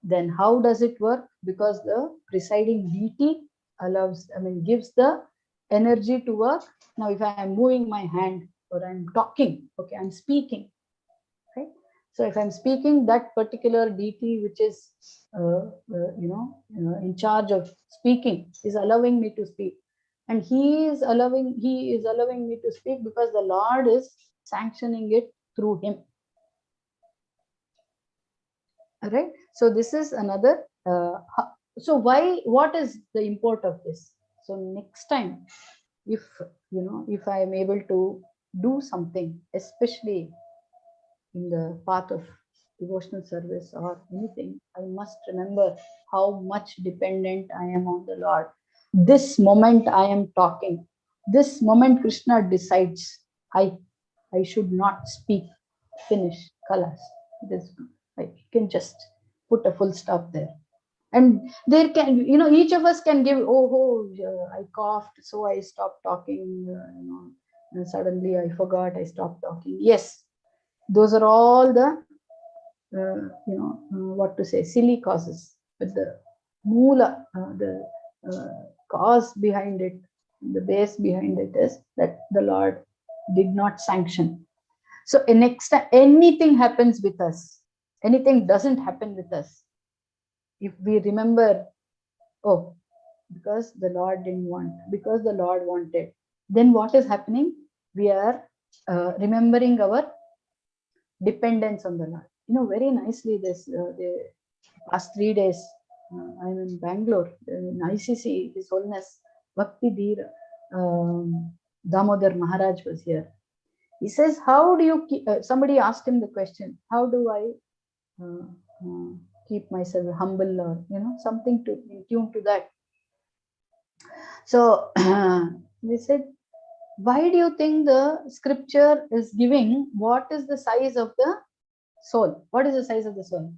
S1: Then how does it work? Because the presiding deity gives the energy to work. Now, if I am moving my hand or I'm talking, okay, I'm speaking, right? So if I'm speaking, that particular deity which is in charge of speaking is allowing me to speak, and he is allowing me to speak because the Lord is sanctioning it through him. All right. So this is another. So what is the import of this? So next time, if I am able to do something, especially in the path of devotional service or anything, I must remember how much dependent I am on the Lord. This moment I am talking, this moment Krishna decides I should not speak, finish, kalas. I can just put a full stop there. And there can, each of us can give, I coughed, so I stopped talking, and suddenly I forgot, I stopped talking. Yes, those are all the, silly causes. But the moola, the cause behind it, the base behind it is that the Lord did not sanction. So next time anything happens with us, anything doesn't happen with us, if we remember, because the Lord didn't want, because the Lord wanted, then what is happening? We are remembering our dependence on the Lord. Very nicely this the past 3 days, I'm in Bangalore, in ICC, His Holiness Bhakti Dheer Damodar Maharaj was here. He says, how do you keep, somebody asked him the question, how do I keep myself humble, or something to in tune to that. So they said, why do you think the scripture is giving what is the size of the soul? What is the size of the soul?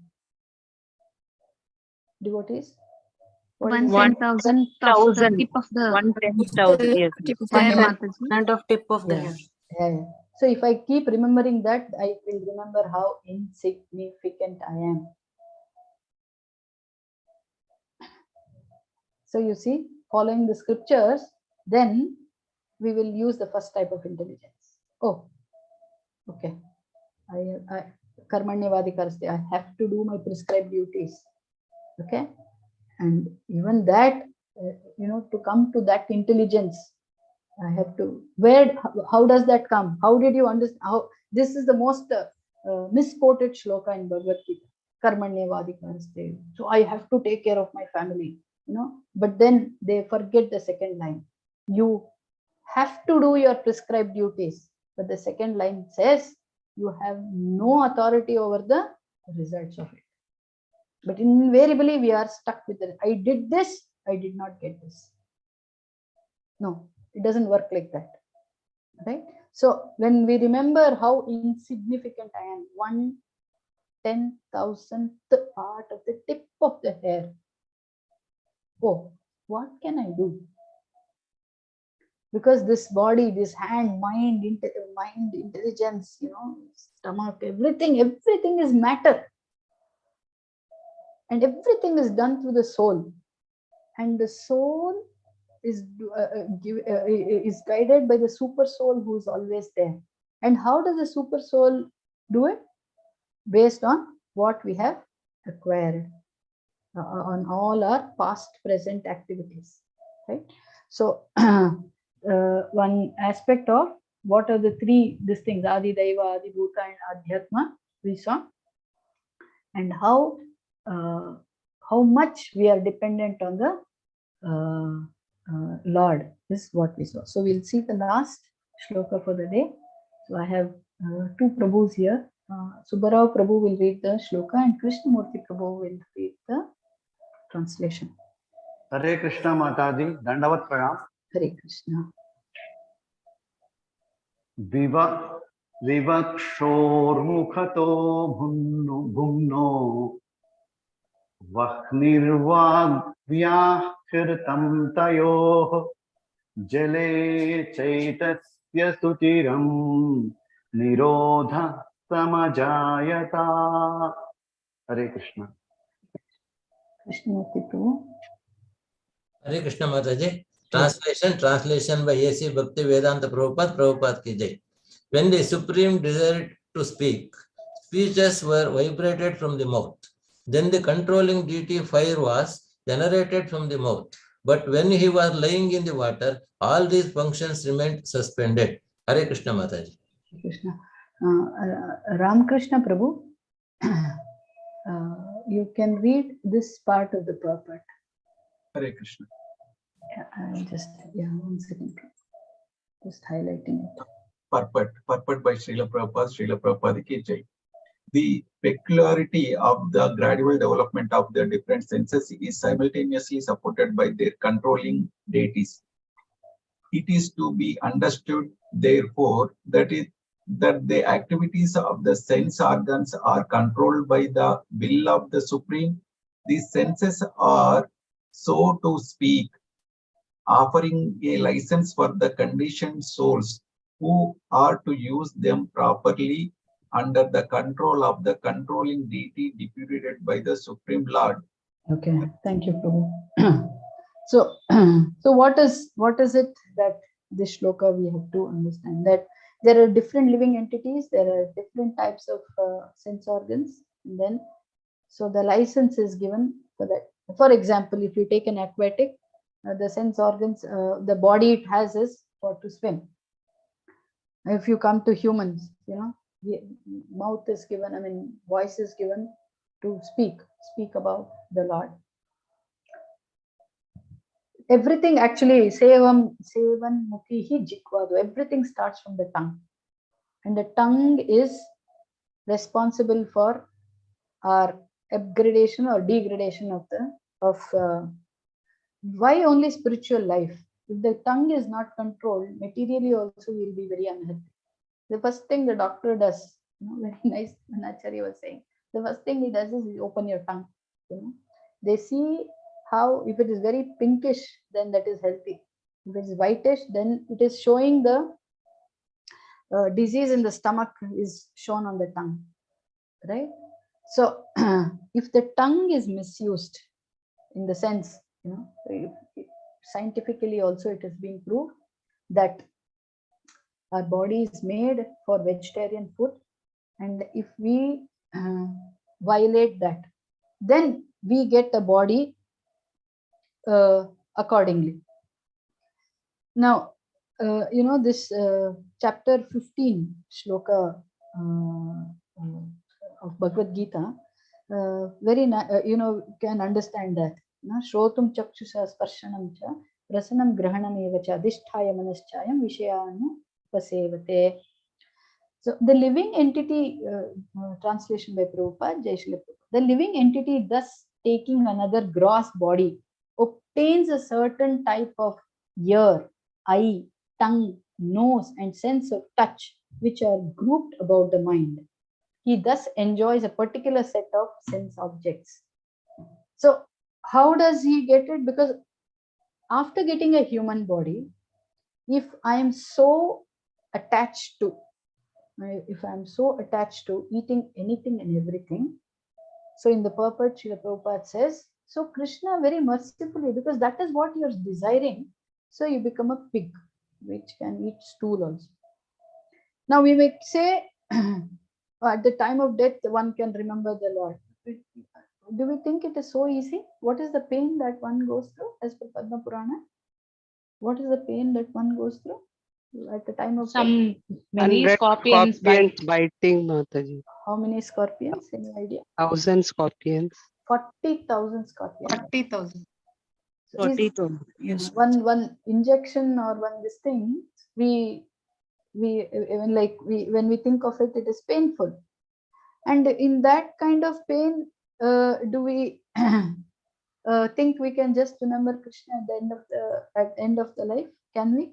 S1: Devotees?
S4: 110,000 of the tip of the
S13: 110,000, yes.
S4: hair, Mataji.
S6: And of tip of the hair.
S1: Yeah. So if I keep remembering that, I will remember how insignificant I am. So you see, following the scriptures, then we will use the first type of intelligence. Oh, okay. I karmanyavadikarsthi, I have to do my prescribed duties. Okay. And even that, to come to that intelligence, I have to, how does that come? How did you understand? This is the most misquoted shloka in Bhagavad Gita. Karmanyavadikarsthi. So I have to take care of my family, but then they forget the second line. You have to do your prescribed duties, but the second line says you have no authority over the results of it. But invariably we are stuck with it. I did this, I did not get this. No, it doesn't work like that. Right? So when we remember how insignificant I am, 1/10,000th part of the tip of the hair. Oh, what can I do? Because this body, this hand, mind, intelligence, stomach, everything is matter. And everything is done through the soul. And the soul is guided by the super soul who is always there. And how does the super soul do it? Based on what we have acquired on all our past, present activities. Right? So one aspect of what are the three these things, Adi Daiva, Adi Bhuta, and Adhyatma, we saw, and how much we are dependent on the Lord is what we saw. So we'll see the last shloka for the day. So I have two Prabhus here. Subbarao Prabhu will read the shloka and Krishnamurti Prabhu will read the translation.
S15: Hare Krishna Mataji, Dandavat Pranam.
S1: Hare Krishna.
S15: Vivakshormukhato bhumno Vahnirvagyakirtam tayoh Jale chaitasya sutiram Nirodha samajayata. Hare Krishna.
S1: Krishnamurti Prabhu.
S16: Hare Krishna Mataji. Translation by A.C. Bhakti Vedanta Prabhupada ki Jai. When the Supreme desired to speak, speeches were vibrated from the mouth. Then the controlling deity fire was generated from the mouth. But when he was lying in the water, all these functions remained suspended. Hare Krishna Mataji.
S1: Krishna. Ram Krishna Prabhu, you can read this part of the purport.
S17: Hare Krishna.
S1: One second. Just highlighting it.
S17: Purport by Srila Prabhupada ki jai. The peculiarity of the gradual development of the different senses is simultaneously supported by their controlling deities. It is to be understood, therefore, that the activities of the sense organs are controlled by the will of the Supreme. These senses are, so to speak, offering a license for the conditioned souls who are to use them properly under the control of the controlling deity deputed by the Supreme Lord.
S1: Okay, thank you, Prabhu. So what is it that this shloka we have to understand? That there are different living entities, there are different types of sense organs, and then so the license is given for that. For example, if you take an aquatic, the sense organs, the body it has is for to swim. If you come to humans, mouth is given, voice is given to speak about the Lord. Everything actually, sevan mukhihi jikvado, everything starts from the tongue. And the tongue is responsible for our upgradation or degradation of why only spiritual life? If the tongue is not controlled, materially also will be very unhealthy. The first thing the doctor does, very nice, Acharya was saying, the first thing he does is he open your tongue. They see how, if it is very pinkish, then that is healthy. If it is whitish, then it is showing the disease in the stomach is shown on the tongue, right? So if the tongue is misused in the sense, scientifically also it has been proved that our body is made for vegetarian food, and if we violate that, then we get a body accordingly. Now, this chapter 15 shloka of Bhagavad Gita, can understand that. Shrotum chakshusha sparshanam cha rasanam grahanam eva cha adhisthaya manaschayam vishayanu pasevate. So the living entity, translation by Prabhupada, Jai Shri Prabhupada, the living entity thus taking another gross body obtains a certain type of ear, eye, tongue, nose and sense of touch which are grouped about the mind. He thus enjoys a particular set of sense objects. So how does he get it? Because after getting a human body, if I am so attached to eating anything and everything, so in the purport, Srila Prabhupada says, so Krishna very mercifully, because that is what you are desiring, so you become a pig, which can eat stool also. Now we may say, at the time of death, one can remember the Lord. Do we think it is so easy? What is the pain that one goes through as per Padma Purana? What is the pain that one goes through at the time of death?
S9: Many scorpions
S8: biting, Mataji.
S1: How many scorpions? Any idea?
S8: 1,000 scorpions.
S1: 40,000 scorpions.
S3: 40,000.
S1: So
S8: 40,000. Yes.
S1: One injection or one this thing, when we think of it, it is painful. And in that kind of pain, do we think we can just remember Krishna at the end of the life? Can we?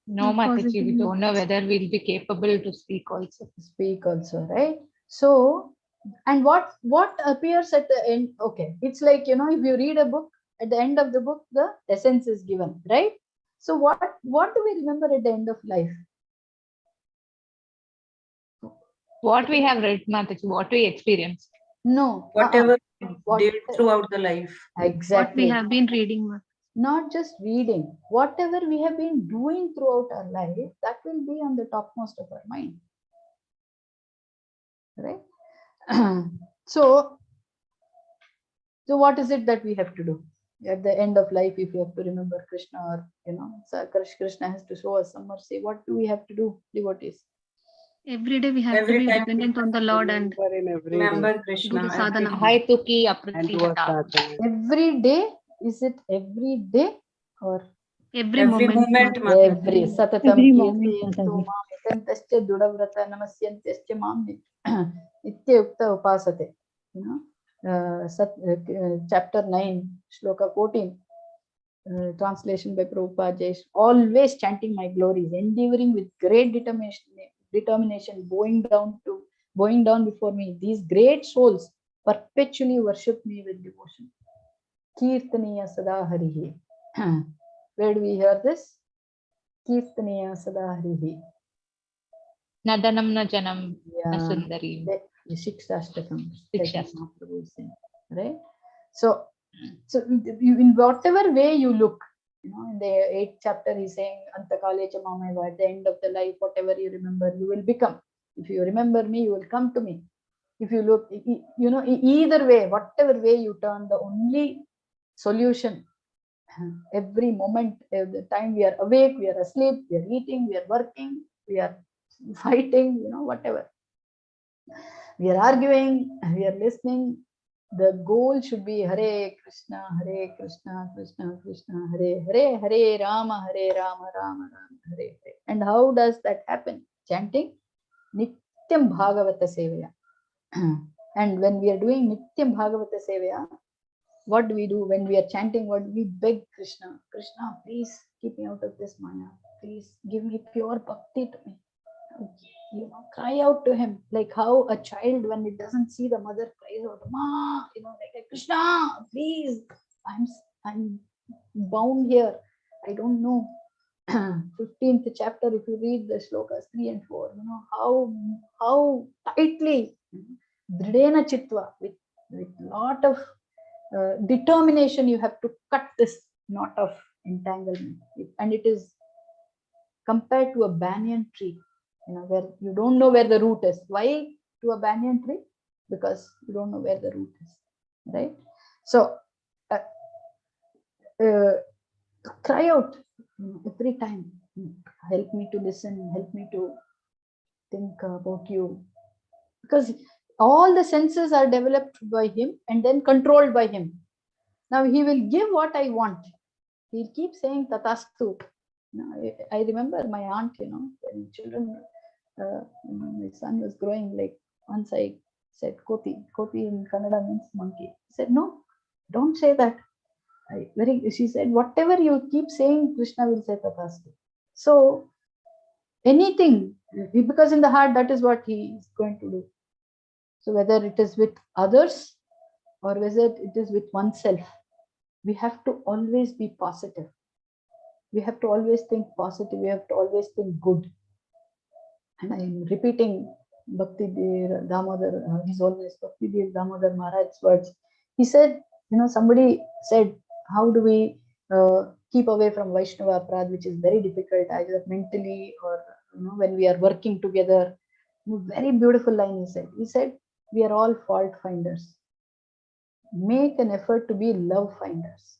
S9: No, Mataji, we don't know whether we'll be capable to speak also.
S1: Right? So, and what appears at the end? Okay, it's like, if you read a book, at the end of the book, the essence is given, right? So what do we remember at the end of life?
S9: What we have read, Mataji, what we experienced.
S1: No.
S6: Whatever we did throughout the life.
S1: Exactly.
S4: What we have been reading.
S1: Not just reading. Whatever we have been doing throughout our life, that will be on the topmost of our mind. right? So what is it that we have to do at the end of life if you have to remember Krishna, or so Krishna has to show us some mercy? What do we have to do, devotees?
S4: Every day we have to be dependent on the Lord and
S5: Remember
S4: do
S5: Krishna.
S4: the sadhana.
S9: Haituki
S8: And do a
S9: aprithita.
S8: sadhana.
S1: Every day? Is it every day or
S4: Every moment.
S1: every satatam
S11: Every moment,
S1: kirtayanto
S11: Mataji.
S1: mam itantascha dudavrata namasyantascha mam nityukta upasate. Chapter 9, shloka 14, translation by Prabhupada, always chanting my glories, endeavoring with great determination, bowing down before me. These great souls perpetually worship me with devotion. Kirtaniya sada harihi. Where do we hear this? Kirtaniya sada harihi.
S9: Nadanam na janam na sundari.
S1: Shikshashtakam.
S9: Shikshashtakam.
S1: Right? So in whatever way you look, in the 8th chapter he's saying, Antakalecha Mamaiva, at the end of the life, whatever you remember, you will become. If you remember me, you will come to me. If you look, either way, whatever way you turn, the only solution, every moment, the time we are awake, we are asleep, we are eating, we are working, we are fighting, whatever. We are arguing, we are listening. The goal should be Hare Krishna, Krishna Krishna, Hare Hare, Hare Rama, Rama Rama, Hare Hare. And how does that happen? Chanting Nityam Bhagavata Sevaya. And when we are doing Nityam Bhagavata Sevaya, what do we do when we are chanting? What we beg Krishna? Krishna, please keep me out of this Maya. Please give me pure bhakti to me. Cry out to him, like how a child, when it doesn't see the mother, cries out, Ma, like Krishna, please, I'm bound here. I don't know. 15th chapter, if you read the shlokas 3 and 4, how tightly, dridena chitva, with lot of determination, you have to cut this knot of entanglement. And it is compared to a banyan tree, where you don't know where the root is. Why to a banyan tree? Because you don't know where the root is, right? So cry out every time. Help me to listen, help me to think about you. Because all the senses are developed by him and then controlled by him. Now he will give what I want. He'll keep saying Tatastu. I remember my aunt, when children, my son was growing, like once I said Koti. Koti in Kannada means monkey. He said, no, don't say that. She said, whatever you keep saying, Krishna will say Tatastu. So anything, because in the heart, that is what he is going to do. So whether it is with others or whether it is with oneself, we have to always be positive. We have to always think positive. We have to always think good. And I am repeating Bhakti Damodar, His Holiness Bhakti Damodar Maharaj's words. He said, somebody said, how do we keep away from Vaishnava Aparadh, which is very difficult, either mentally or when we are working together. Very beautiful line he said. He said, we are all fault finders. Make an effort to be love finders.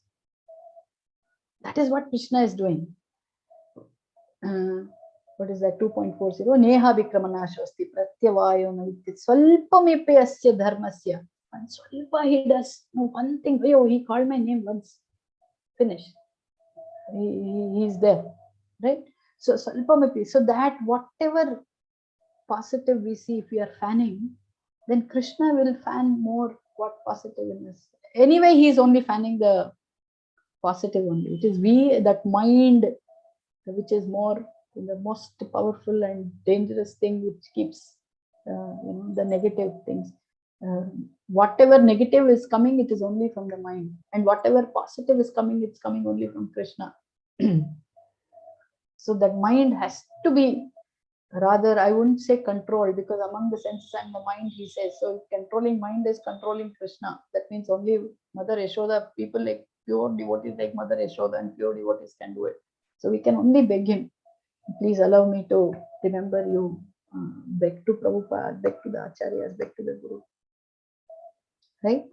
S1: That is what Krishna is doing. What is that? 2.40. Neha Vikramanashvasti Pratyavayo Navidyat Swalpamepe Asya Dharmasya. And Swalpa he does one thing. Oh, he called my name once. Finish. He's there. Right? So Swalpamepe. So that whatever positive we see, if we are fanning, then Krishna will fan more what positiveness. Anyway, he is only fanning the positive only. It is we, that mind, which is more the most powerful and dangerous thing, which keeps the negative things. Whatever negative is coming, it is only from the mind, and whatever positive is coming, it's coming only from Krishna. So that mind has to be, rather, I wouldn't say control, because among the senses and the mind, he says, so controlling mind is controlling Krishna. That means only Mother Yashoda, people like pure devotees like Mother Yashoda and pure devotees can do it. So we can only beg him, please allow me to remember you beg to Prabhupada, beg to the Acharyas, beg to the Guru. Right?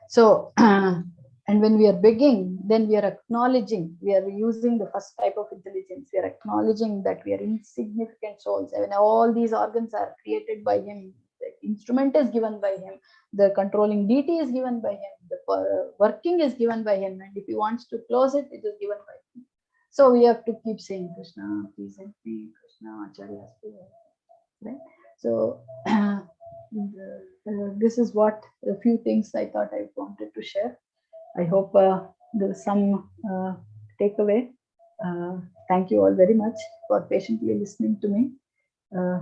S1: So, and when we are begging, then we are acknowledging, we are using the first type of intelligence. We are acknowledging that we are insignificant souls. And all these organs are created by Him. The instrument is given by Him. The controlling deity is given by Him. The working is given by Him. And if He wants to close it, it is given by Him. So we have to keep saying, Krishna, please help me. Krishna, Acharyas, please help me. Right? So, this is what a few things I thought I wanted to share. I hope there was some takeaway. Thank you all very much for patiently listening to me.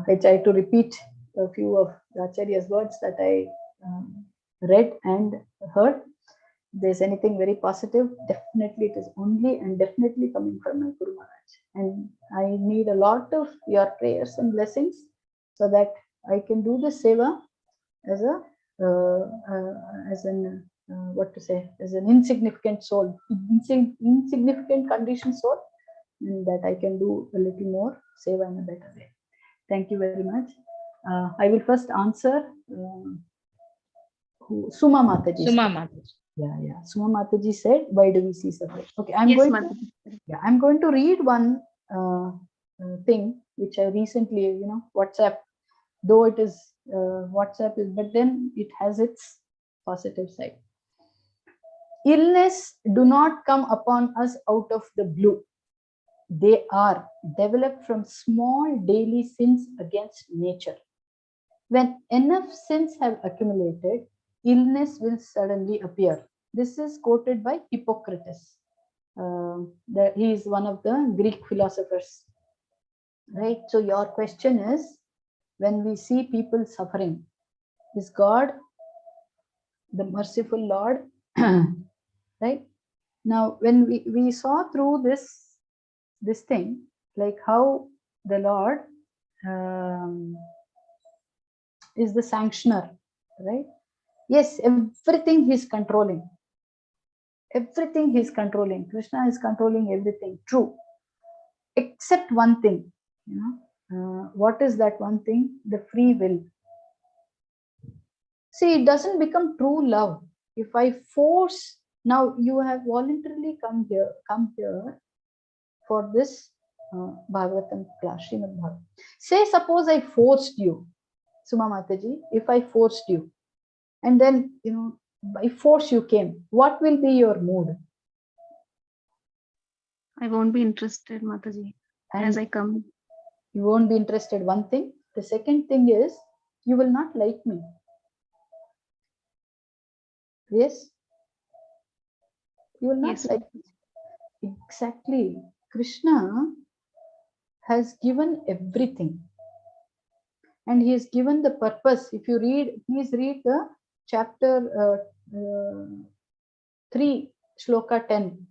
S1: I try to repeat a few of the Acharya's words that I read and heard. If there's anything very positive, definitely it is only and definitely coming from my Guru Maharaj. And I need a lot of your prayers and blessings so that I can do the seva as an insignificant soul, insignificant conditioned soul, and that I can do a little more seva in a better way. Thank you very much. I will first answer Suma Mataji.
S9: Suma Mataji.
S1: Yeah. Suma Mataji said, "Why do we see suffering?" Okay, I'm going to read one thing which I recently, WhatsApp. Though it is WhatsApp is, but then it has its positive side. Illness do not come upon us out of the blue. They are developed from small daily sins against nature. When enough sins have accumulated, illness will suddenly appear. This is quoted by Hippocrates. He is one of the Greek philosophers. Right? So your question is, when we see people suffering, is God the merciful Lord? Right? Now, when we saw through this thing, like how the Lord is the sanctioner, right? Yes, everything He's controlling. Everything He's controlling. Krishna is controlling everything. True. Except one thing, what is that one thing? The free will. See, it doesn't become true love if I force. Now you have voluntarily come here for this Bhagavatam class, Shrimad Bhagavatam. Say, suppose I forced you, Suma Mataji, if I forced you, and then, by force you came, what will be your mood?
S4: I won't be interested, Mataji, as I come.
S1: You won't be interested, one thing. The second thing is, you will not like me. Yes? You will not like me. Exactly. Krishna has given everything. And He has given the purpose. If you read, please read the chapter 3, Shloka 10.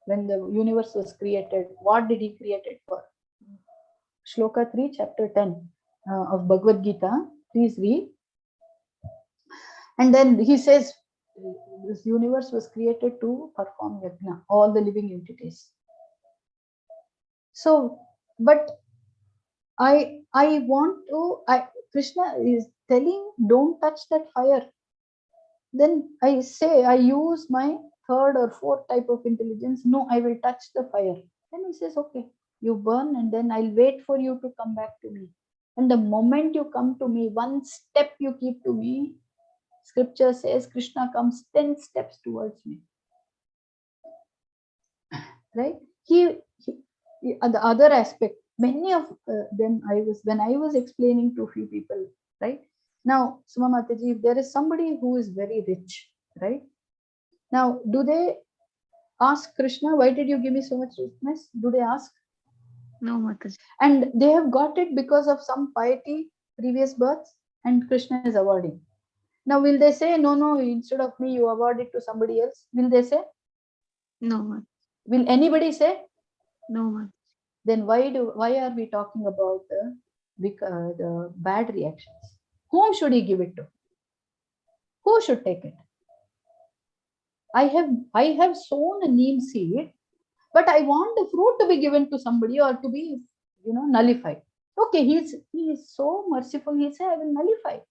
S1: When the universe was created, what did He create it for? Shloka 3, chapter 10 of Bhagavad Gita. Please read. And then He says, this universe was created to perform yajna, all the living entities. So, but Krishna is telling, don't touch that fire. Then I use my third or fourth type of intelligence. No, I will touch the fire. Then He says, okay, you burn, and then I'll wait for you to come back to me. And the moment you come to me, one step you keep to me, Scripture says Krishna comes 10 steps towards me. Right? The other aspect, many of them when I was explaining to a few people, right? Now, Suma Mataji, if there is somebody who is very rich, right? Now, do they ask Krishna, why did you give me so much richness? Do they ask?
S4: No, Mataji.
S1: And they have got it because of some piety, previous births, and Krishna is awarding. Now, will they say, no, instead of me, you award it to somebody else? Will they say?
S4: No, Mataji.
S1: Will anybody say?
S4: No, Mataji.
S1: Then why are we talking about the bad reactions? Whom should He give it to? Who should take it? I have sown a neem seed, but I want the fruit to be given to somebody or to be, nullified. Okay, he is so merciful. He said, I will nullify it.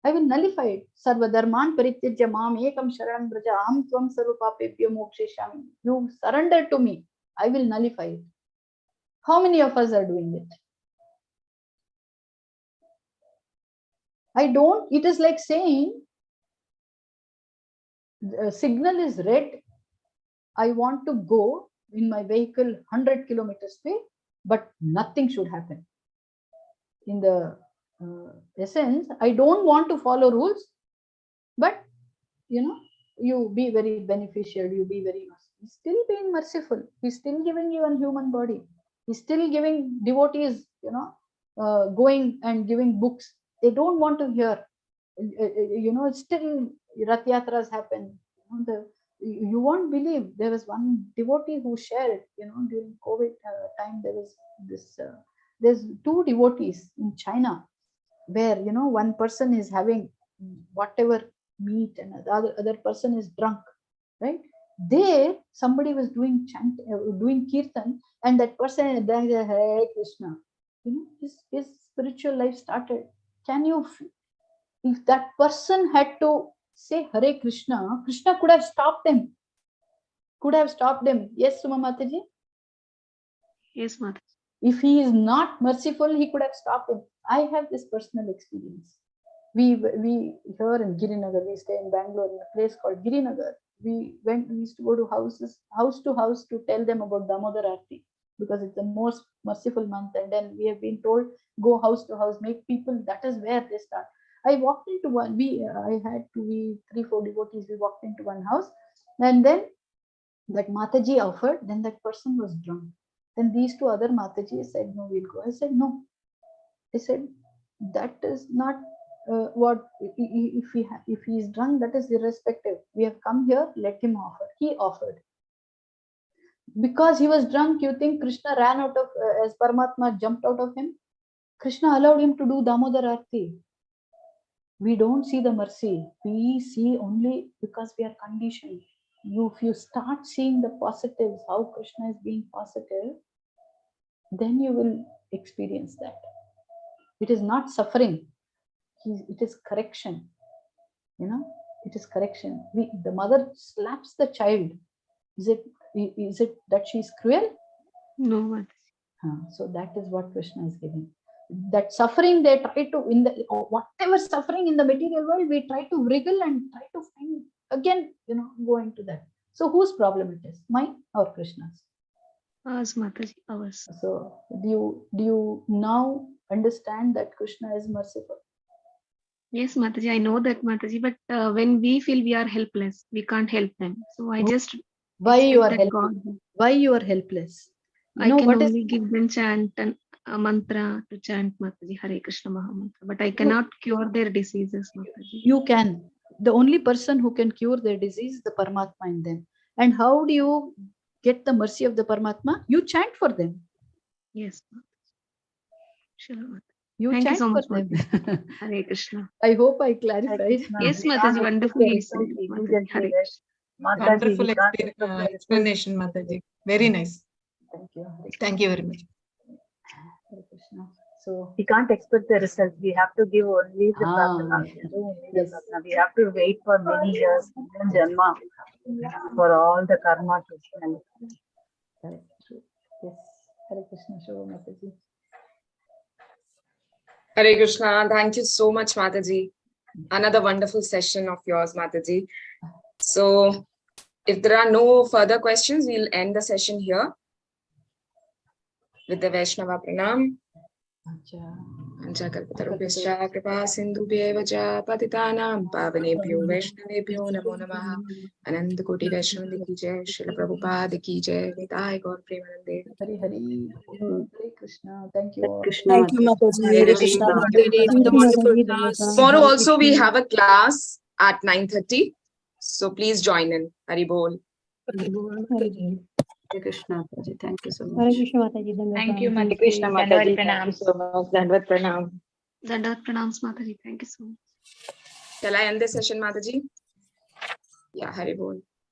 S1: I will nullify it. Sarva dharman parityajya mam ekam sharanam braja aham tvam sarva papebhyo mokshishami. You surrender to me. I will nullify it. How many of us are doing it? I don't. It is like saying, the signal is red. I want to go in my vehicle 100 kilometers speed, but nothing should happen. In the essence, I don't want to follow rules, but you be very beneficial, you be very merciful. He's still being merciful. He's still giving you a human body. He's still giving devotees, going and giving books. They don't want to hear. Still Rath Yatras happen. You won't believe, there was one devotee who shared, during COVID time, there was this, there's 2 devotees in China where, one person is having whatever meat and the other person is drunk, right? There, somebody was doing chant, doing kirtan, and that person is doing Hare Krishna. His spiritual life started. Can you, if that person had to say Hare Krishna, Krishna could have stopped him. Yes, Suma Mataji?
S4: Yes, Mataji.
S1: If he is not merciful, he could have stopped him. I have this personal experience. We here in Girinagar, we stay in Bangalore in a place called Girinagar. We used to go to house to house to tell them about Damodar Aarti, because it's the most merciful month. And then we have been told, go house to house, make people, that is where they start. I walked into one, I had 3-4 devotees, we walked into one house, and then that Mataji offered, then that person was drunk. Then these 2 other Matajis said, no, we'll go. I said, no. I said, that is not what, if he is drunk, that is irrespective. We have come here, let him offer. He offered. Because he was drunk, you think Krishna ran out of, as Paramatma jumped out of him? Krishna allowed him to do Damodar Aarti. We don't see the mercy. We see only because we are conditioned. If you start seeing the positives, how Krishna is being positive, then you will experience that. It is not suffering. It is correction. It is correction. The mother slaps the child. Is it that she is cruel?
S4: No.
S1: So that is what Krishna is giving. That suffering, they try to, whatever suffering in the material world, we try to wriggle and try to find again, go into that. So whose problem it is? Mine or Krishna's?
S4: Ours, Mataji, ours.
S1: So do you now understand that Krishna is merciful?
S4: Yes, Mataji, I know that, Mataji, but when we feel we are helpless, we can't help them. So I just
S1: why you are
S4: helpless?
S1: Why you are helpless?
S4: I can only give them chant and a mantra to chant, Mataji, Hare Krishna Mahamantra, but I cannot cure their diseases, Mataji.
S1: You can. The only person who can cure their disease is the Paramatma in them. And how do you get the mercy of the Paramatma? You chant for them.
S4: Yes, Mataji. Sure, Mataji.
S1: You
S4: Thank
S1: chant
S4: you so much,
S1: for them.
S4: Hare Krishna.
S1: I hope I clarified.
S4: Yes, Mataji, wonderfully said, Mataji. Hare Krishna.
S3: Wonderful explanation, Mataji. Very nice.
S1: Thank you.
S3: Thank you very much.
S1: Hare Krishna. So
S18: we can't expect the result. We have to give only the sadhana.
S1: Yes.
S18: We have to wait for many years, Janma, for all the karma to spend.
S1: Yes. Hare Krishna, Shobha Mataji.
S2: Hare Krishna. Thank you so much, Mataji. Another wonderful session of yours, Mataji. So if there are no further questions, we'll end the session here with the Vaishnava Pranam. Anchakalpatarubhyascha kripa sindhubhyeva cha patitanam pavanebhyo vaishnavebhyo namo namaha. Ananda Koti Vaishnava ki jai, Srila Prabhupada ki jai, Nitai Gaur Premanande.
S1: Hari Hari. Hare Krishna. Thank you all.
S10: Thank you, Mataji. Hare Krishna, Mataji, for the wonderful class.
S2: Tomorrow also we have a class at 9:30. So please join in. Hari Bol.
S1: Hare Krishna, Mataji. Thank you so much.
S11: Hare Krishna, Mataji.
S9: Thank you, Mataji.
S7: Krishna Mataji,
S9: Dandavad
S7: thank you
S9: pranam.
S7: so much. Dandavad pranam.
S4: Dandavad pranams, Mataji. Thank you so much.
S2: Shall I end this session, Mataji? Yeah, Hari Bol.